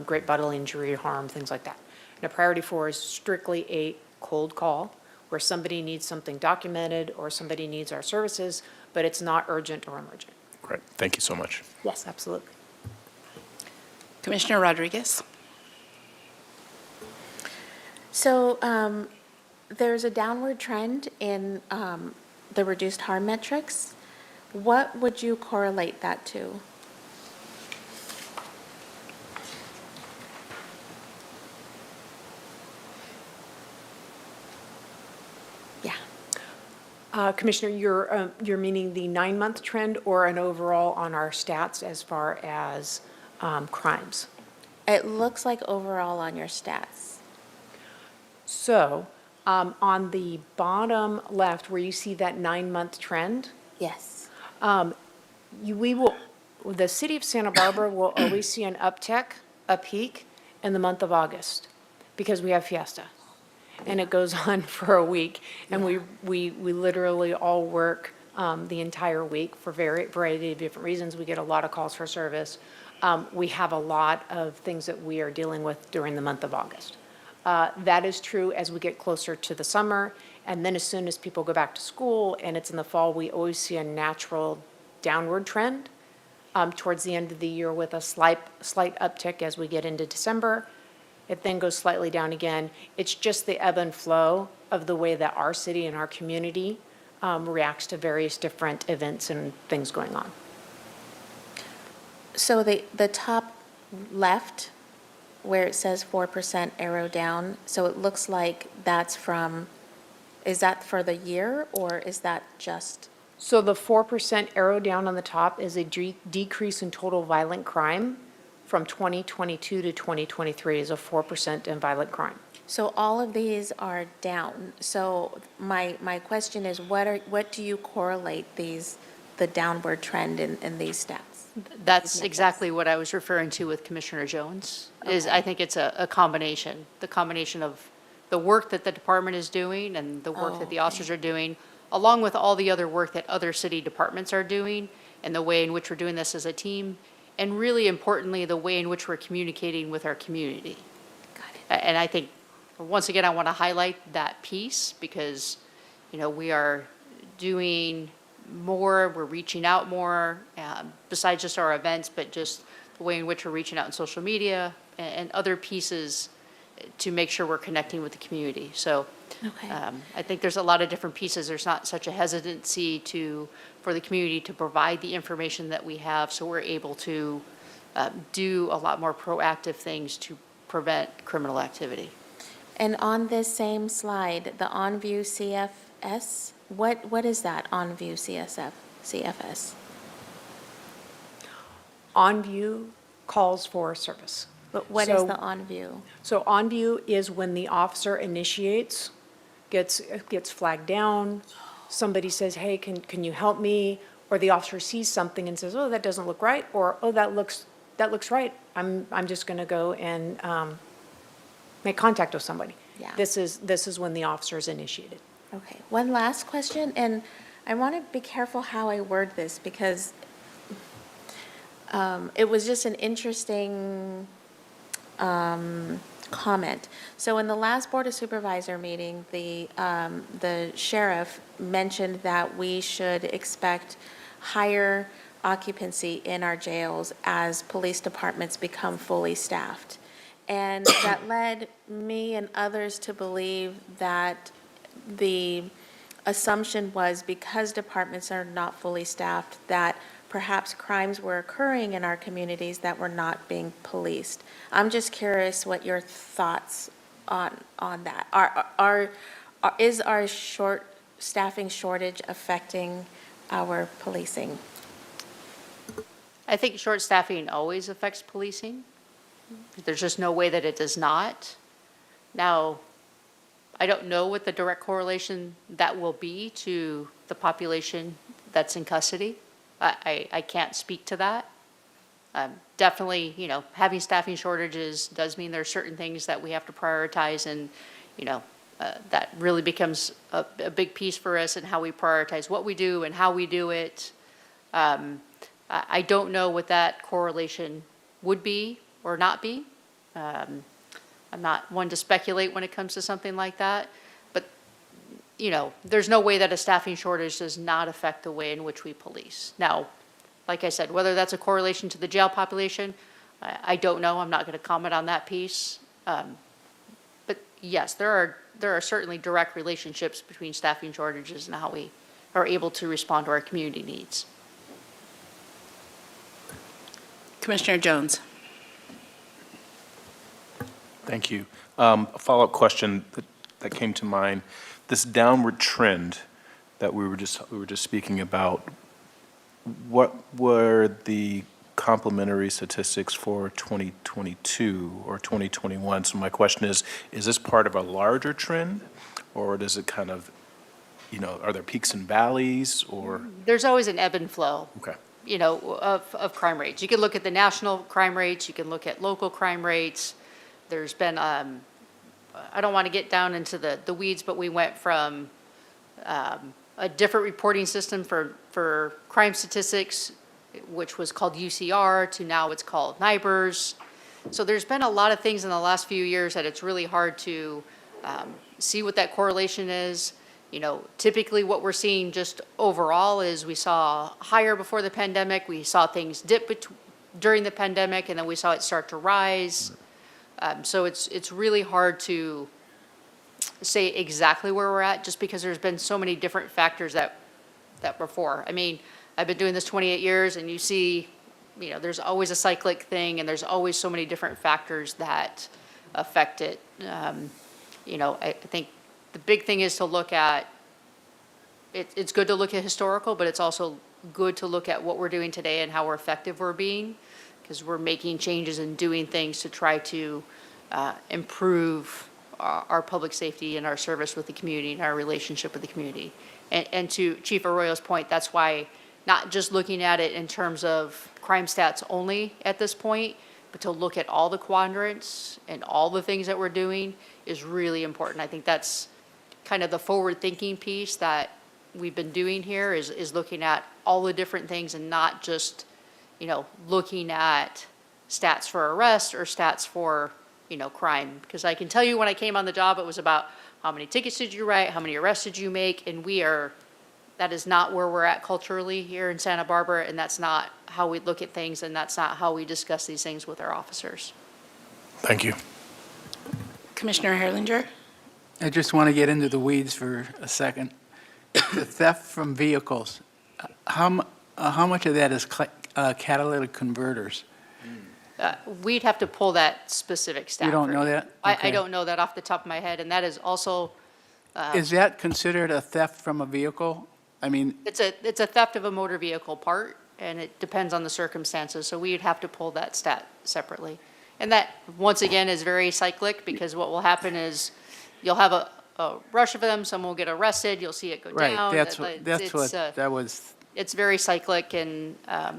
great bodily injury, harm, things like that. And a priority 4 is strictly a cold call where somebody needs something documented or somebody needs our services, but it's not urgent or emergent. Great. Thank you so much. Yes, absolutely. Commissioner Rodriguez? So there's a downward trend in the reduced harm metrics. What would you correlate that to? Yeah. Commissioner, you're meaning the 9-month trend or an overall on our stats as far as crimes? It looks like overall on your stats. So, on the bottom left, where you see that 9-month trend, Yes. the city of Santa Barbara will always see an uptick, a peak, in the month of August, because we have Fiesta. And it goes on for a week, and we literally all work the entire week for variety of different reasons. We get a lot of calls for service. We have a lot of things that we are dealing with during the month of August. That is true as we get closer to the summer, and then as soon as people go back to school and it's in the fall, we always see a natural downward trend towards the end of the year with a slight uptick as we get into December. It then goes slightly down again. It's just the ebb and flow of the way that our city and our community reacts to various different events and things going on. So the top left, where it says 4% arrow down, so it looks like that's is that for the year, or is that just? So the 4% arrow down on the top is a decrease in total violent crime from 2022 to 2023 is a 4% in violent crime. So all of these are down. So my question is, what do you correlate the downward trend in these stats? That's exactly what I was referring to with Commissioner Jones, is I think it's a combination, the combination of the work that the department is doing and the work that the officers are doing, along with all the other work that other city departments are doing, and the way in which we're doing this as a team, and really importantly, the way in which we're communicating with our community. Got it. And I think, once again, I want to highlight that piece because, we are doing more, we're reaching out more, besides just our events, but just the way in which we're reaching out in social media and other pieces to make sure we're connecting with the community. So Okay. I think there's a lot of different pieces. There's not such a hesitancy for the community to provide the information that we have, so we're able to do a lot more proactive things to prevent criminal activity. And on this same slide, the OnView CFS, what is that OnView CFS? OnView calls for service. But what is So- the OnView? So OnView is when the officer initiates, gets flagged down, somebody says, hey, can you help me? Or the officer sees something and says, oh, that doesn't look right, or, oh, that looks right. I'm just gonna go and make contact with somebody. Yeah. This is when the officer is initiated. Okay, one last question, and I want to be careful how I word this because it was just an interesting comment. So in the last Board of Supervisor meeting, the sheriff mentioned that we should expect higher occupancy in our jails as police departments become fully staffed. And that led me and others to believe that the assumption was because departments are not fully staffed, that perhaps crimes were occurring in our communities that were not being policed. I'm just curious what your thoughts on that. Is our staffing shortage affecting our policing? I think short staffing always affects policing. There's just no way that it does not. Now, I don't know what the direct correlation that will be to the population that's in custody. I can't speak to that. Definitely, having staffing shortages does mean there are certain things that we have to prioritize, and, that really becomes a big piece for us in how we prioritize what we do and how we do it. I don't know what that correlation would be or not be. I'm not one to speculate when it comes to something like that, but, there's no way that a staffing shortage does not affect the way in which we police. Now, like I said, whether that's a correlation to the jail population, I don't know. I'm not going to comment on that piece. But yes, there are certainly direct relationships between staffing shortages and how we are able to respond to our community needs. Commissioner Jones. Thank you. A follow-up question that came to mind, this downward trend that we were just speaking about, what were the complementary statistics for 2022 or 2021? So my question is this part of a larger trend, or does it kind of, are there peaks and valleys, or? There's always an ebb and flow. Okay. Of crime rates. You can look at the national crime rates, you can look at local crime rates. There's been, I don't want to get down into the weeds, but we went from a different reporting system for crime statistics, which was called UCR, to now it's called NIBRS. So there's been a lot of things in the last few years that it's really hard to see what that correlation is. Typically what we're seeing just overall is we saw higher before the pandemic, we saw things dip during the pandemic, and then we saw it start to rise. So it's really hard to say exactly where we're at, just because there's been so many different factors that before. I mean, I've been doing this 28 years, and you see, there's always a cyclic thing, and there's always so many different factors that affect it. I think the big thing is to look at, it's good to look at historical, but it's also good to look at what we're doing today and how effective we're being, because we're making changes and doing things to try to improve our public safety and our service with the community and our relationship with the community. And to Chief Arroyo's point, that's why not just looking at it in terms of crime stats only at this point, but to look at all the quadrants and all the things that we're doing is really important. I think that's kind of the forward-thinking piece that we've been doing here is looking at all the different things and not just, looking at stats for arrest or stats for, crime. Because I can tell you when I came on the job, it was about how many tickets did you write, how many arrests did you make, and that is not where we're at culturally here in Santa Barbara, and that's not how we look at things, and that's not how we discuss these things with our officers. Thank you. Commissioner Herlinger. I just want to get into the weeds for a second. The theft from vehicles, how much of that is catalytic converters? We'd have to pull that specific stat. You don't for know you. that? I Okay. don't know that off the top of my head, and that is also, Is that considered a theft from a vehicle? I mean, it's a theft of a motor vehicle part, and it depends on the circumstances, so we'd have to pull that stat separately. And that, once again, is very cyclic, because what will happen is you'll have a rush of them, someone will get arrested, you'll see it go right, down. that was, It's very cyclic, and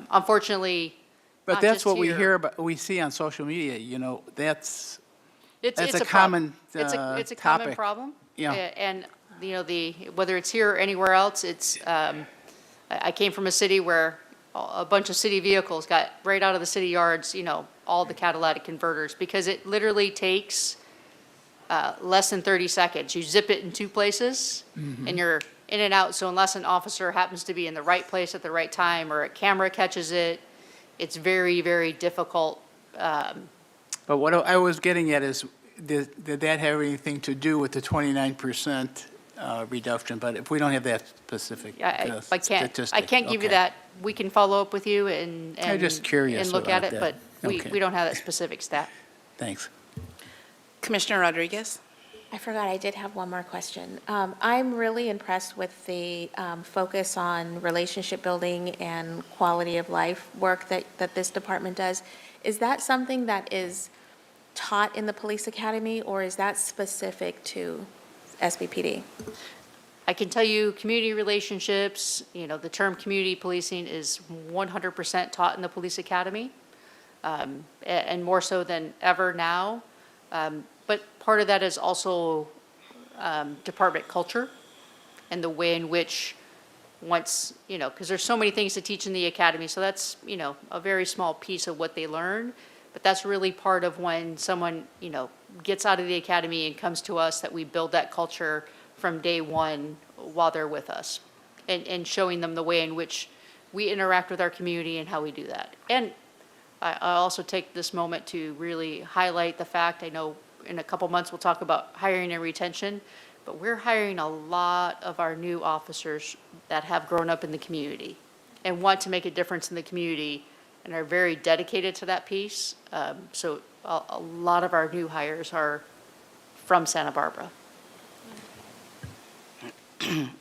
unfortunately, but not that's just what we here. hear about, we see on social media, that's, That's a prob- common It's a common topic. problem. Yeah. And, you know, whether it's here or anywhere else, I came from a city where a bunch of city vehicles got right out of the city yards, you know, all the catalytic converters, because it literally takes less than 30 seconds. You zip it in two places, and you're in and out. So unless an officer happens to be in the right place at the right time, or a camera catches it, it's very, very difficult. But what I was getting at is, did that have anything to do with the 29% reduction? But if we don't have that specific I can't statistic, give you okay. that. We can follow up with you and. I'm just curious And look at about it, that. but Okay. we don't have that specific stat. Thanks. Commissioner Rodriguez? I forgot, I did have one more question. I'm really impressed with the focus on relationship building and quality of life work that this department does. Is that something that is taught in the police academy, or is that specific to SBPD? I can tell you, community relationships, you know, the term community policing is 100% taught in the police academy, and more so than ever now. But part of that is also department culture and the way in which once, you know, because there's so many things to teach in the academy, so that's, you know, a very small piece of what they learn. But that's really part of when someone, you know, gets out of the academy and comes to us, that we build that culture from day one while they're with us, and showing them the way in which we interact with our community and how we do that. And I also take this moment to really highlight the fact, I know in a couple months we'll talk about hiring and retention, but we're hiring a lot of our new officers that have grown up in the community and want to make a difference in the community and are very dedicated to that piece. So a lot of our new hires are from Santa Barbara.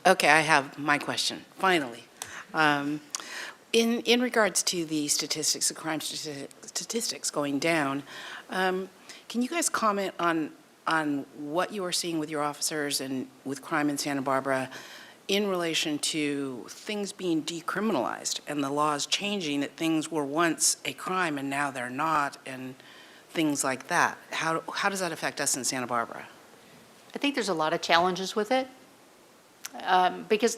Okay, I have my question, finally. In regards to the statistics, the crime statistics going down, can you guys comment on what you are seeing with your officers and with crime in Santa Barbara in relation to things being decriminalized and the laws changing, that things were once a crime and now they're not, and things like that? How does that affect us in Santa Barbara? I think there's a lot of challenges with it, because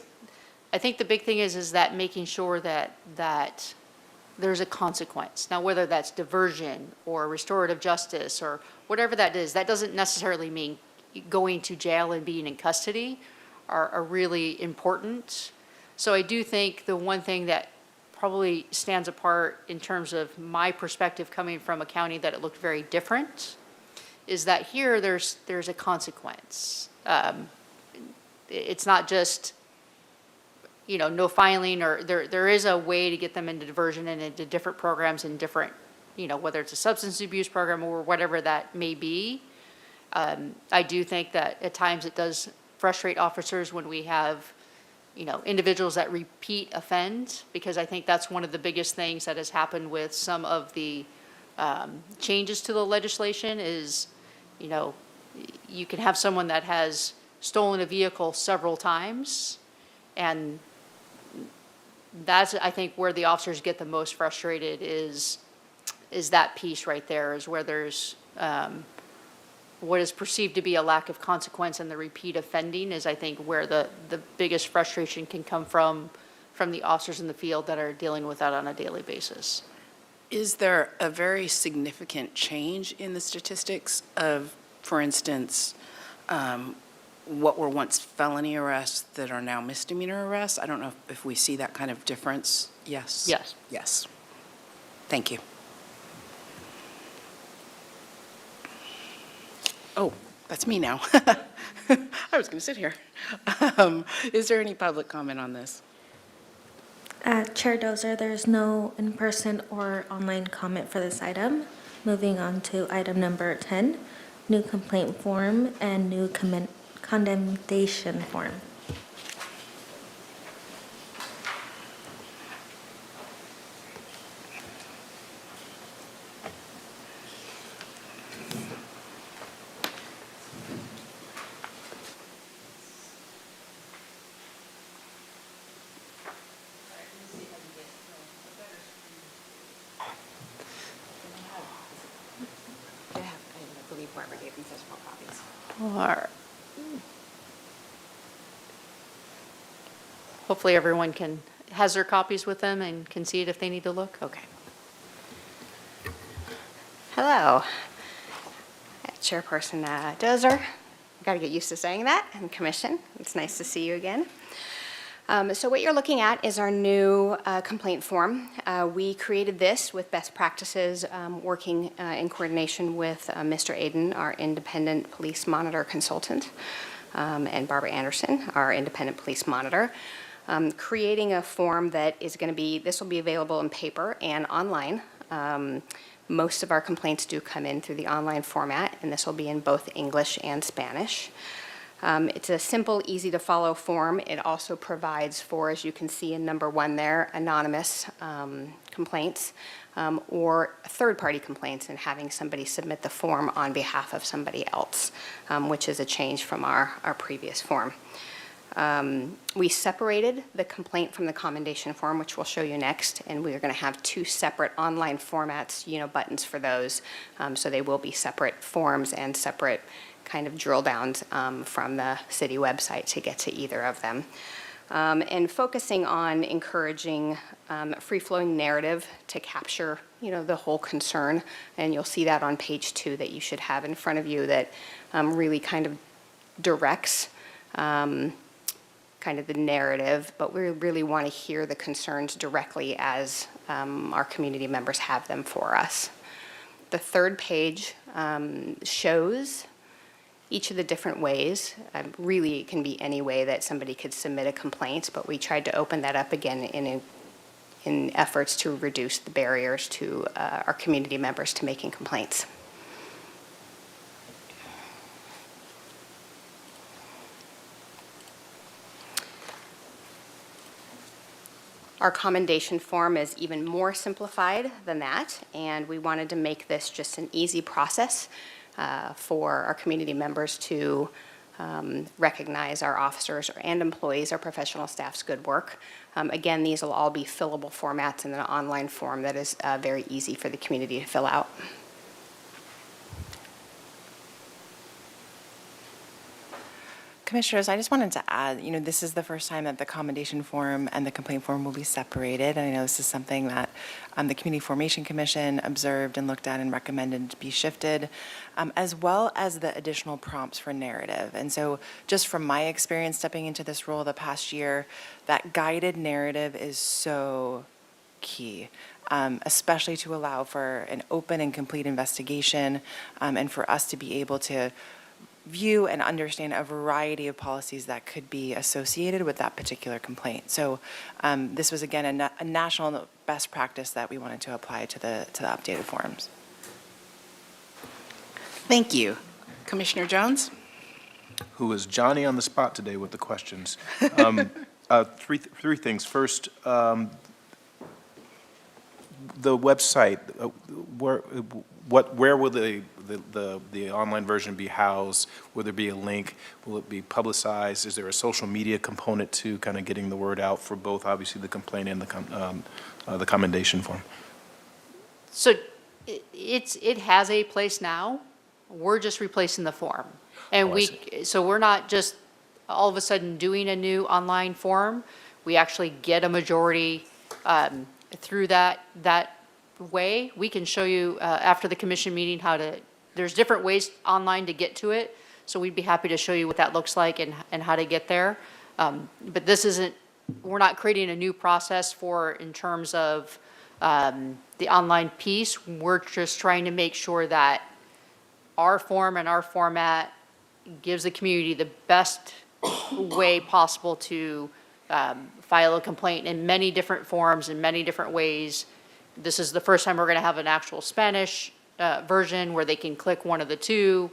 I think the big thing is that making sure that there's a consequence. Now, whether that's diversion or restorative justice or whatever that is, that doesn't necessarily mean going to jail and being in custody are really important. So I do think the one thing that probably stands apart in terms of my perspective coming from a county that it looked very different is that here there's a consequence. It's not just, you know, no filing, or there is a way to get them into diversion and into different programs and different, you know, whether it's a substance abuse program or whatever that may be. I do think that at times it does frustrate officers when we have, you know, individuals that repeat offend, because I think that's one of the biggest things that has happened with some of the changes to the legislation is, you know, you can have someone that has stolen a vehicle several times, and that's, I think, where the officers get the most frustrated is that piece right there, is where there's what is perceived to be a lack of consequence, and the repeat offending is, I think, where the biggest frustration can come from the officers in the field that are dealing with that on a daily basis. Is there a very significant change in the statistics of, for instance, what were once felony arrests that are now misdemeanor arrests? I don't know if we see that kind of difference. Yes? Yes. Yes. Thank you. Oh, that's me now. I was going to sit here. Is there any public comment on this? Chair Dozer, there's no in-person or online comment for this item. Moving on to item number 10, new complaint form and new condemnation form. I believe whoever gave them physical copies. Or- Hopefully everyone has their copies with them and can see it if they need to look. Okay. Hello. Chairperson Dozer. Got to get used to saying that, and Commission. It's nice to see you again. So what you're looking at is our new complaint form. We created this with best practices, working in coordination with Mr. Aiden, our independent police monitor consultant, and Barbara Anderson, our independent police monitor. Creating a form that is going to be, this will be available in paper and online. Most of our complaints do come in through the online format, and this will be in both English and Spanish. It's a simple, easy-to-follow form. It also provides for, as you can see in number 1 there, anonymous complaints or third-party complaints, and having somebody submit the form on behalf of somebody else, which is a change from our previous form. We separated the complaint from the commendation form, which we'll show you next, and we are going to have 2 separate online formats, buttons for those, so they will be separate forms and separate kind of drill downs from the city website to get to either of them. And focusing on encouraging free-flowing narrative to capture, the whole concern, and you'll see that on page 2 that you should have in front of you that really kind of directs kind of the narrative, but we really want to hear the concerns directly as our community members have them for us. The 3rd page shows each of the different ways. Really, it can be any way that somebody could submit a complaint, but we tried to open that up again in efforts to reduce the barriers to our community members to making complaints. Our commendation form is even more simplified than that, and we wanted to make this just an easy process for our community members to recognize our officers and employees, our professional staff's good work. Again, these will all be fillable formats in an online form that is very easy for the community to fill out. Commissioners, I just wanted to add, this is the first time that the commendation form and the complaint form will be separated. And I know this is something that the Community Formation Commission observed and looked at and recommended to be shifted, as well as the additional prompts for narrative. And so just from my experience stepping into this role the past year, that guided narrative is so key, especially to allow for an open and complete investigation and for us to be able to view and understand a variety of policies that could be associated with that particular complaint. So this was, again, a national best practice that we wanted to apply to the updated forms. Thank you. Commissioner Jones? Who is Johnny on the spot today with the questions. Three things. First, the website, where will the online version be housed? Will there be a link? Will it be publicized? Is there a social media component to kind of getting the word out for both, obviously, the complaint and the commendation form? So it has a place now. We're just replacing the form. And so we're not just all of a sudden doing a new online form. We actually get a majority through that way. We can show you after the commission meeting there's different ways online to get to it. So we'd be happy to show you what that looks like and how to get there. But we're not creating a new process in terms of the online piece. We're just trying to make sure that our form and our format gives the community the best way possible to file a complaint in many different forms, in many different ways. This is the first time we're going to have an actual Spanish version where they can click one of the two.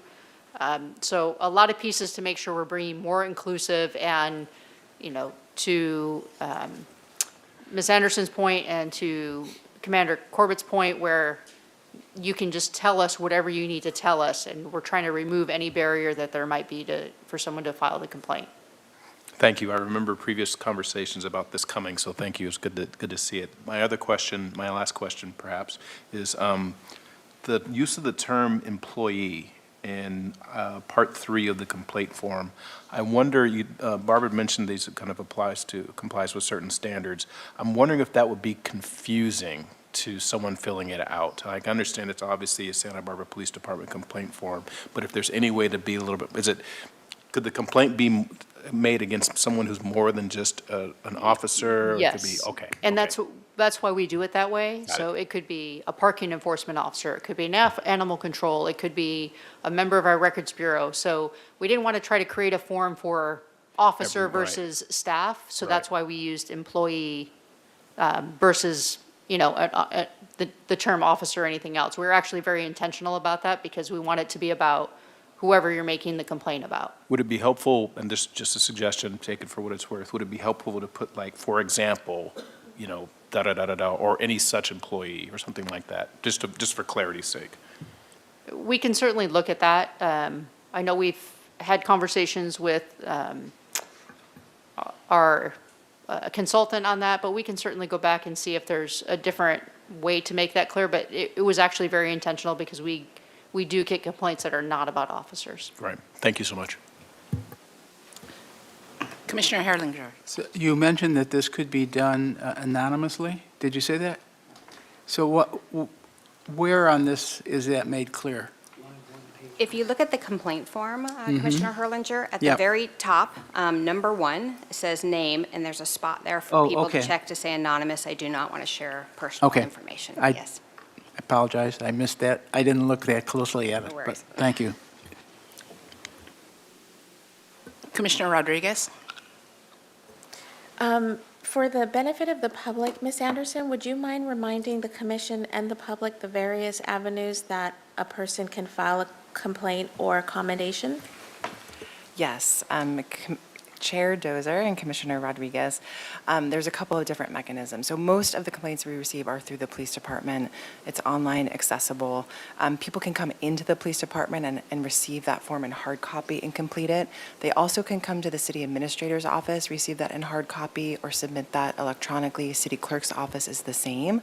So a lot of pieces to make sure we're bringing more inclusive and, to Ms. Anderson's point and to Commander Corbett's point, where you can just tell us whatever you need to tell us, and we're trying to remove any barrier that there might be for someone to file the complaint. Thank you. I remember previous conversations about this coming, so thank you. It's good to see it. My other question, my last question perhaps, is the use of the term employee in Part 3 of the complaint form. I wonder, Barbara mentioned these kind of complies with certain standards. I'm wondering if that would be confusing to someone filling it out. I understand it's obviously a Santa Barbara Police Department complaint form, but if there's any way to be a little bit, could the complaint be made against someone who's more than just an officer? Or it could be- Yes. Okay. And okay. that's why we do it that way. Got So it could be a parking enforcement officer, it could be an animal control, it could be a member of our records bureau. So we didn't want to try to create a form for officer Every- right. versus staff. So Right. that's why we used employee versus, the term officer or anything else. We're actually very intentional about that because we want it to be about whoever you're making the complaint about. Would it be helpful, and this is just a suggestion, take it for what it's worth, would it be helpful to put like, for example, da-da-da-da-da, or any such employee, or something like that, just for clarity's sake? We can certainly look at that. I know we've had conversations with our consultant on that, but we can certainly go back and see if there's a different way to make that clear. But it was actually very intentional because we do get complaints that are not about officers. Right. Thank you so much. Commissioner Herlinger. So you mentioned that this could be done anonymously. Did you say that? So where on this is that made clear? If you look at the complaint form, Commissioner Herlinger, at the Yep. very top, number 1, it says name, and there's a spot there for Oh, people to okay. check to say anonymous, I do not want to share personal Okay. information. I- Yes. I apologize, I missed that. I didn't look that closely at it, No but worries. thank you. Commissioner Rodriguez. For the benefit of the public, Ms. Anderson, would you mind reminding the commission and the public the various avenues that a person can file a complaint or accommodation? Yes, Chair Dozer and Commissioner Rodriguez, there's a couple of different mechanisms. So most of the complaints we receive are through the police department. It's online accessible. People can come into the police department and receive that form in hard copy and complete it. They also can come to the city administrator's office, receive that in hard copy, or submit that electronically. City clerk's office is the same,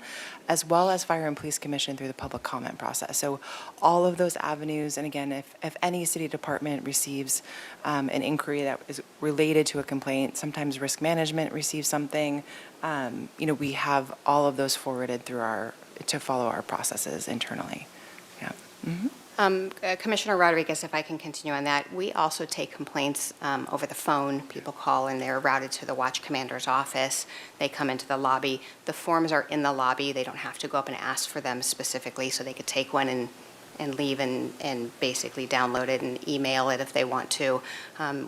as well as Fire and Police Commission through the public comment process. So all of those avenues, and again, if any city department receives an inquiry that is related to a complaint, sometimes risk management receives something, we have all of those forwarded through to follow our processes internally. Yeah. Commissioner Rodriguez, if I can continue on that, we also take complaints over the phone. People call and they're routed to the watch commander's office. They come into the lobby. The forms are in the lobby. They don't have to go up and ask for them specifically, so they could take one and leave and basically download it and email it if they want to.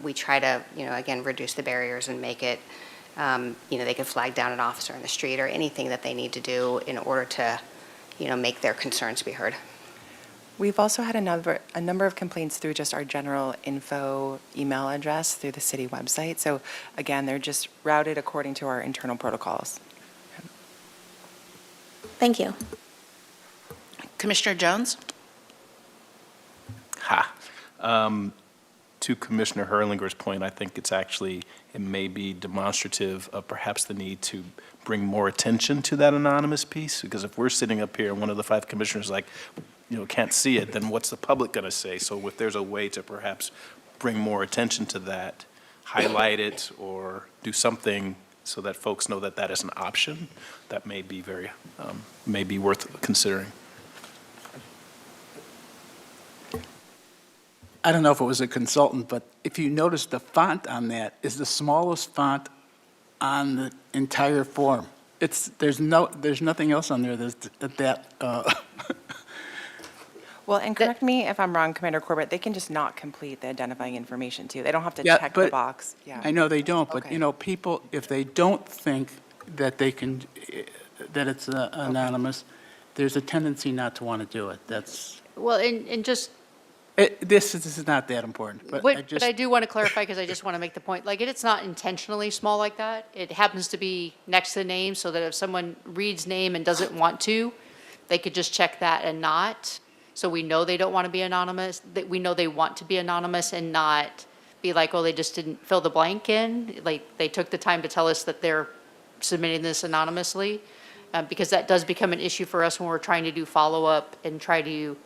We try to, again, reduce the barriers and make it, they can flag down an officer in the street or anything that they need to do in order to, make their concerns be heard. We've also had a number of complaints through just our general info email address through the city website. So again, they're just routed according to our internal protocols. Thank you. Commissioner Jones. To Commissioner Herlinger's point, I think it may be demonstrative of perhaps the need to bring more attention to that anonymous piece, because if we're sitting up here and one of the 5 commissioners can't see it, then what's the public going to say? So if there's a way to perhaps bring more attention to that, highlight it, or do something so that folks know that that is an option, that may be may be worth considering. I don't know if it was a consultant, but if you notice, the font on that is the smallest font on the entire form. There's nothing else on there Well, and correct me if I'm wrong, Commander Corbett, they can just not complete the identifying information too. They don't have to Yeah, check the but box. Yeah. I know they don't, but, Okay. people, if they don't think that that it's anonymous, there's a tendency not to want to do it. Well, and just This is not that important, but But I do want to clarify, because I just want to make the point, it's not intentionally small like that. It happens to be next to the name, so that if someone reads name and doesn't want to, they could just check that and not. So we know they don't want to be anonymous, that we know they want to be anonymous and not be like, oh, they just didn't fill the blank in. They took the time to tell us that they're submitting this anonymously, because that does become an issue for us when we're trying to do follow-up and try to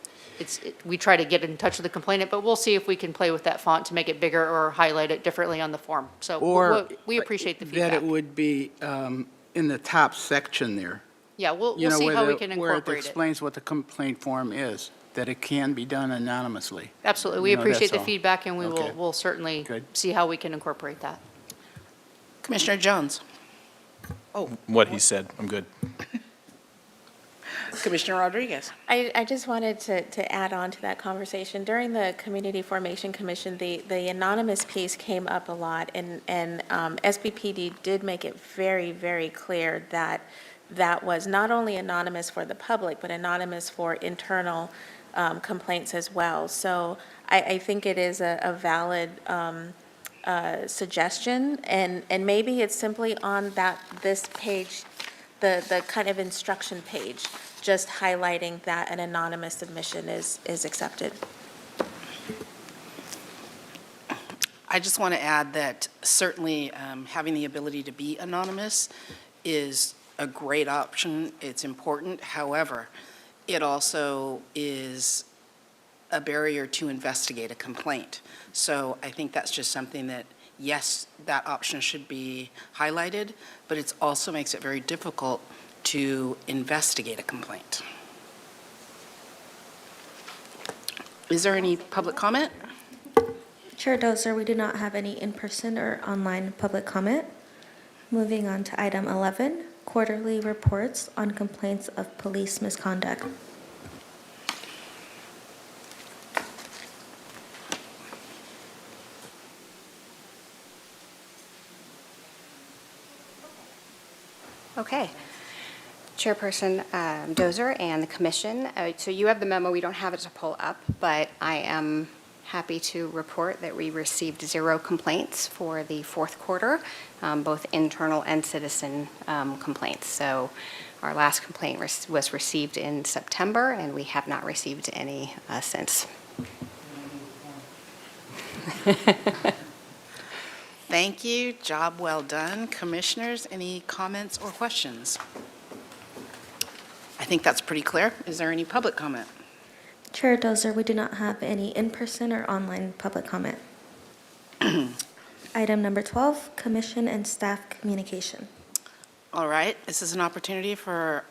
we try to get in touch with the complainant, but we'll see if we can play with that font to make it bigger or highlight it differently on the form. So Or we appreciate the that feedback. it would be in the top section there. Yeah, we'll You know, see where how we the- can Where it incorporate it. explains what the complaint form is, that it can be done anonymously. Absolutely. We You know, appreciate that's the all. feedback, and Okay. we'll certainly Good. see how we can incorporate that. Commissioner Jones. What he said, I'm good. Commissioner Rodriguez. I just wanted to add on to that conversation. During the Community Formation Commission, the anonymous piece came up a lot, and SBPD did make it very, very clear that that was not only anonymous for the public, but anonymous for internal complaints as well. So I think it is a valid suggestion, and maybe it's simply on this page, the kind of instruction page, just highlighting that an anonymous submission is accepted. I just want to add that certainly having the ability to be anonymous is a great option. It's important. However, it also is a barrier to investigate a complaint. So I think that's just something that, yes, that option should be highlighted, but it also makes it very difficult to investigate a complaint. Is there any public comment? Chair Dozer, we do not have any in-person or online public comment. Moving on to item 11, quarterly reports on complaints of police misconduct. Okay. Chairperson Dozer and the commission, so you have the memo, we don't have it to pull up, but I am happy to report that we received 0 complaints for the fourth quarter, both internal and citizen complaints. So our last complaint was received in September, and we have not received any since. Thank you. Job well done. Commissioners, any comments or questions? I think that's pretty clear. Is there any public comment? Chair Dozer, we do not have any in-person or online public comment. Item number 12, commission and staff communication. All right, this is an opportunity for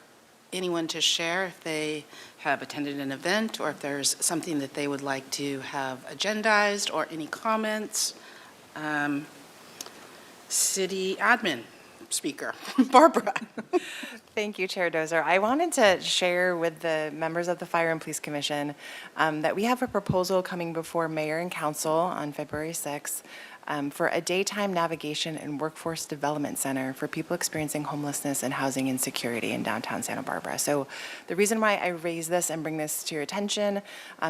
anyone to share if they have attended an event or if there's something that they would like to have agendized or any comments. City admin speaker, Barbara. Thank you, Chair Dozer. I wanted to share with the members of the Fire and Police Commission that we have a proposal coming before Mayor and Council on February 6th for a daytime navigation and workforce development center for people experiencing homelessness and housing insecurity in downtown Santa Barbara. So the reason why I raise this and bring this to your attention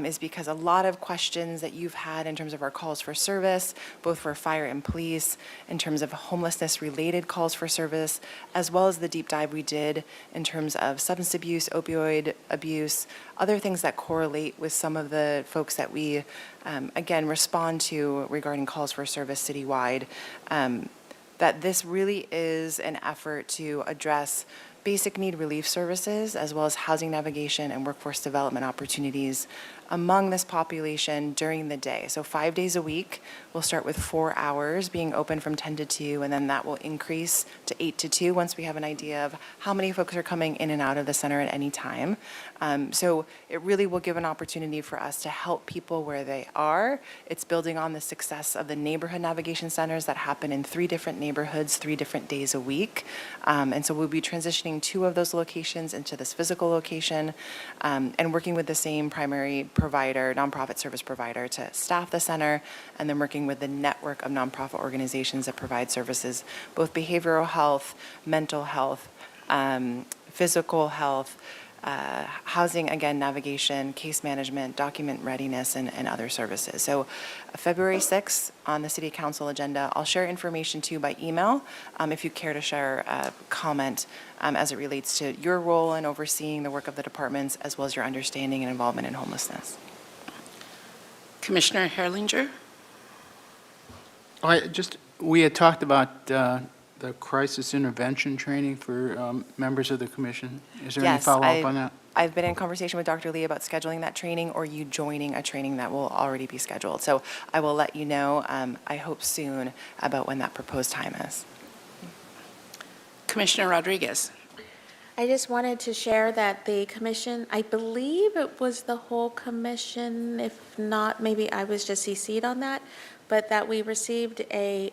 is because a lot of questions that you've had in terms of our calls for service, both for fire and police, in terms of homelessness-related calls for service, as well as the deep dive we did in terms of substance abuse, opioid abuse, other things that correlate with some of the folks that we, again, respond to regarding calls for service citywide, that this really is an effort to address basic need relief services as well as housing navigation and workforce development opportunities among this population during the day. So 5 days a week, we'll start with 4 hours being open from 10 to 2, and then that will increase to 8 to 2 once we have an idea of how many folks are coming in and out of the center at any time. So it really will give an opportunity for us to help people where they are. It's building on the success of the neighborhood navigation centers that happen in 3 different neighborhoods, 3 different days a week. And so we'll be transitioning 2 of those locations into this physical location and working with the same primary provider, nonprofit service provider, to staff the center, and then working with the network of nonprofit organizations that provide services, both behavioral health, mental health, physical health, housing, again, navigation, case management, document readiness, and other services. So February 6th on the City Council agenda. I'll share information too by email if you care to share a comment as it relates to your role in overseeing the work of the departments, as well as your understanding and involvement in homelessness. Commissioner Herlinger? We had talked about the crisis intervention training for members of the commission. Is there any Yes, follow-up on that? I've been in conversation with Dr. Lee about scheduling that training or you joining a training that will already be scheduled. So I will let you know, I hope soon, about when that proposed time is. Commissioner Rodriguez. I just wanted to share that the commission, I believe it was the whole commission, if not, maybe I was just CC'd on that, but that we received a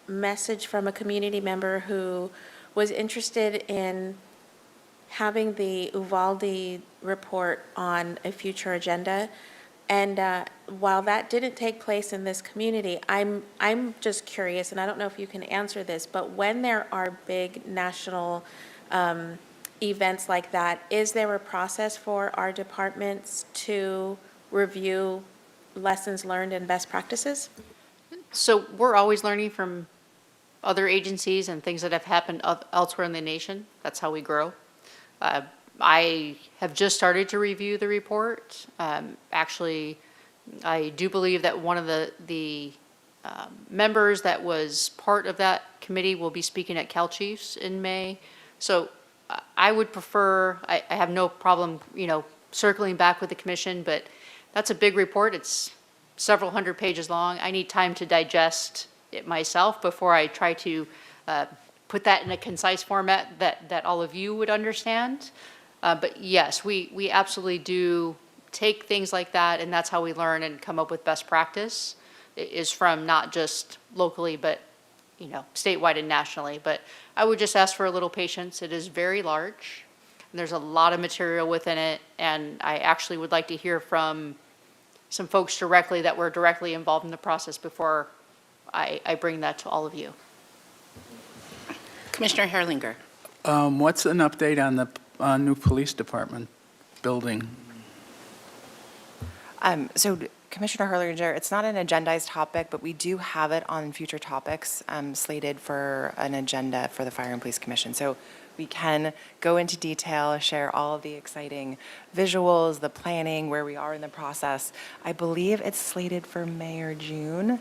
message from a community member who was interested in having the Uvalde report on a future agenda. And while that didn't take place in this community, I'm just curious, and I don't know if you can answer this, but when there are big national events like that, is there a process for our departments to review lessons learned and best practices? So we're always learning from other agencies and things that have happened elsewhere in the nation. That's how we grow. I have just started to review the report. Actually, I do believe that one of the members that was part of that committee will be speaking at Cal Chiefs in May. So I would prefer, I have no problem, circling back with the commission, but that's a big report. It's several hundred pages long. I need time to digest it myself before I try to put that in a concise format that all of you would understand. But yes, we absolutely do take things like that, and that's how we learn and come up with best practice, is from not just locally, but statewide and nationally. But I would just ask for a little patience. It is very large, and there's a lot of material within it, and I actually would like to hear from some folks directly that were directly involved in the process before I bring that to all of you. Commissioner Herlinger. What's an update on the new police department building? So Commissioner Herlinger, it's not an agendized topic, but we do have it on future topics slated for an agenda for the Fire and Police Commission. So we can go into detail, share all of the exciting visuals, the planning, where we are in the process. I believe it's slated for May or June,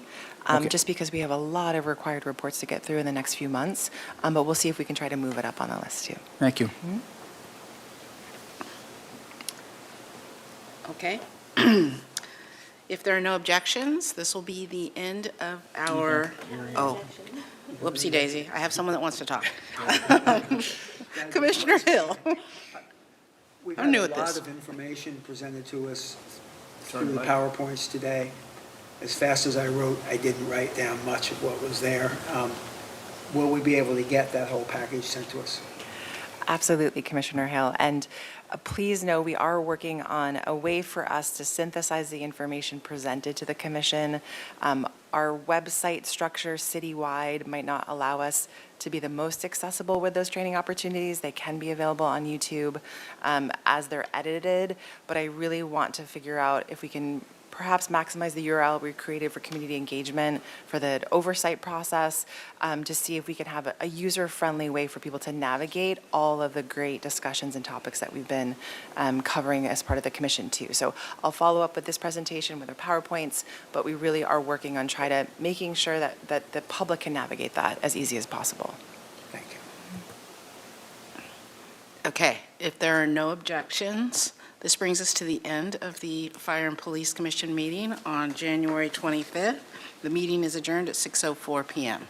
Okay. just because we have a lot of required reports to get through in the next few months. But we'll see if we can try to move it up on the list too. Thank you. Okay. If there are no objections, this will be the end of our, whoopsie daisy. I have someone that wants to talk. Commissioner Hill. We've I'm had new a at lot this. of information presented to us through the PowerPoints today. As fast as I wrote, I didn't write down much of what was there. Will we be able to get that whole package sent to us? Absolutely, Commissioner Hill. And please know we are working on a way for us to synthesize the information presented to the commission. Our website structure citywide might not allow us to be the most accessible with those training opportunities. They can be available on YouTube as they're edited, but I really want to figure out if we can perhaps maximize the URL we created for community engagement, for the oversight process, to see if we can have a user-friendly way for people to navigate all of the great discussions and topics that we've been covering as part of the commission too. So I'll follow up with this presentation with our PowerPoints, but we really are working on making sure that the public can navigate that as easy as possible. Thank you. Okay, if there are no objections, this brings us to the end of the Fire and Police Commission meeting on January 25th. The meeting is adjourned at 6:04 PM.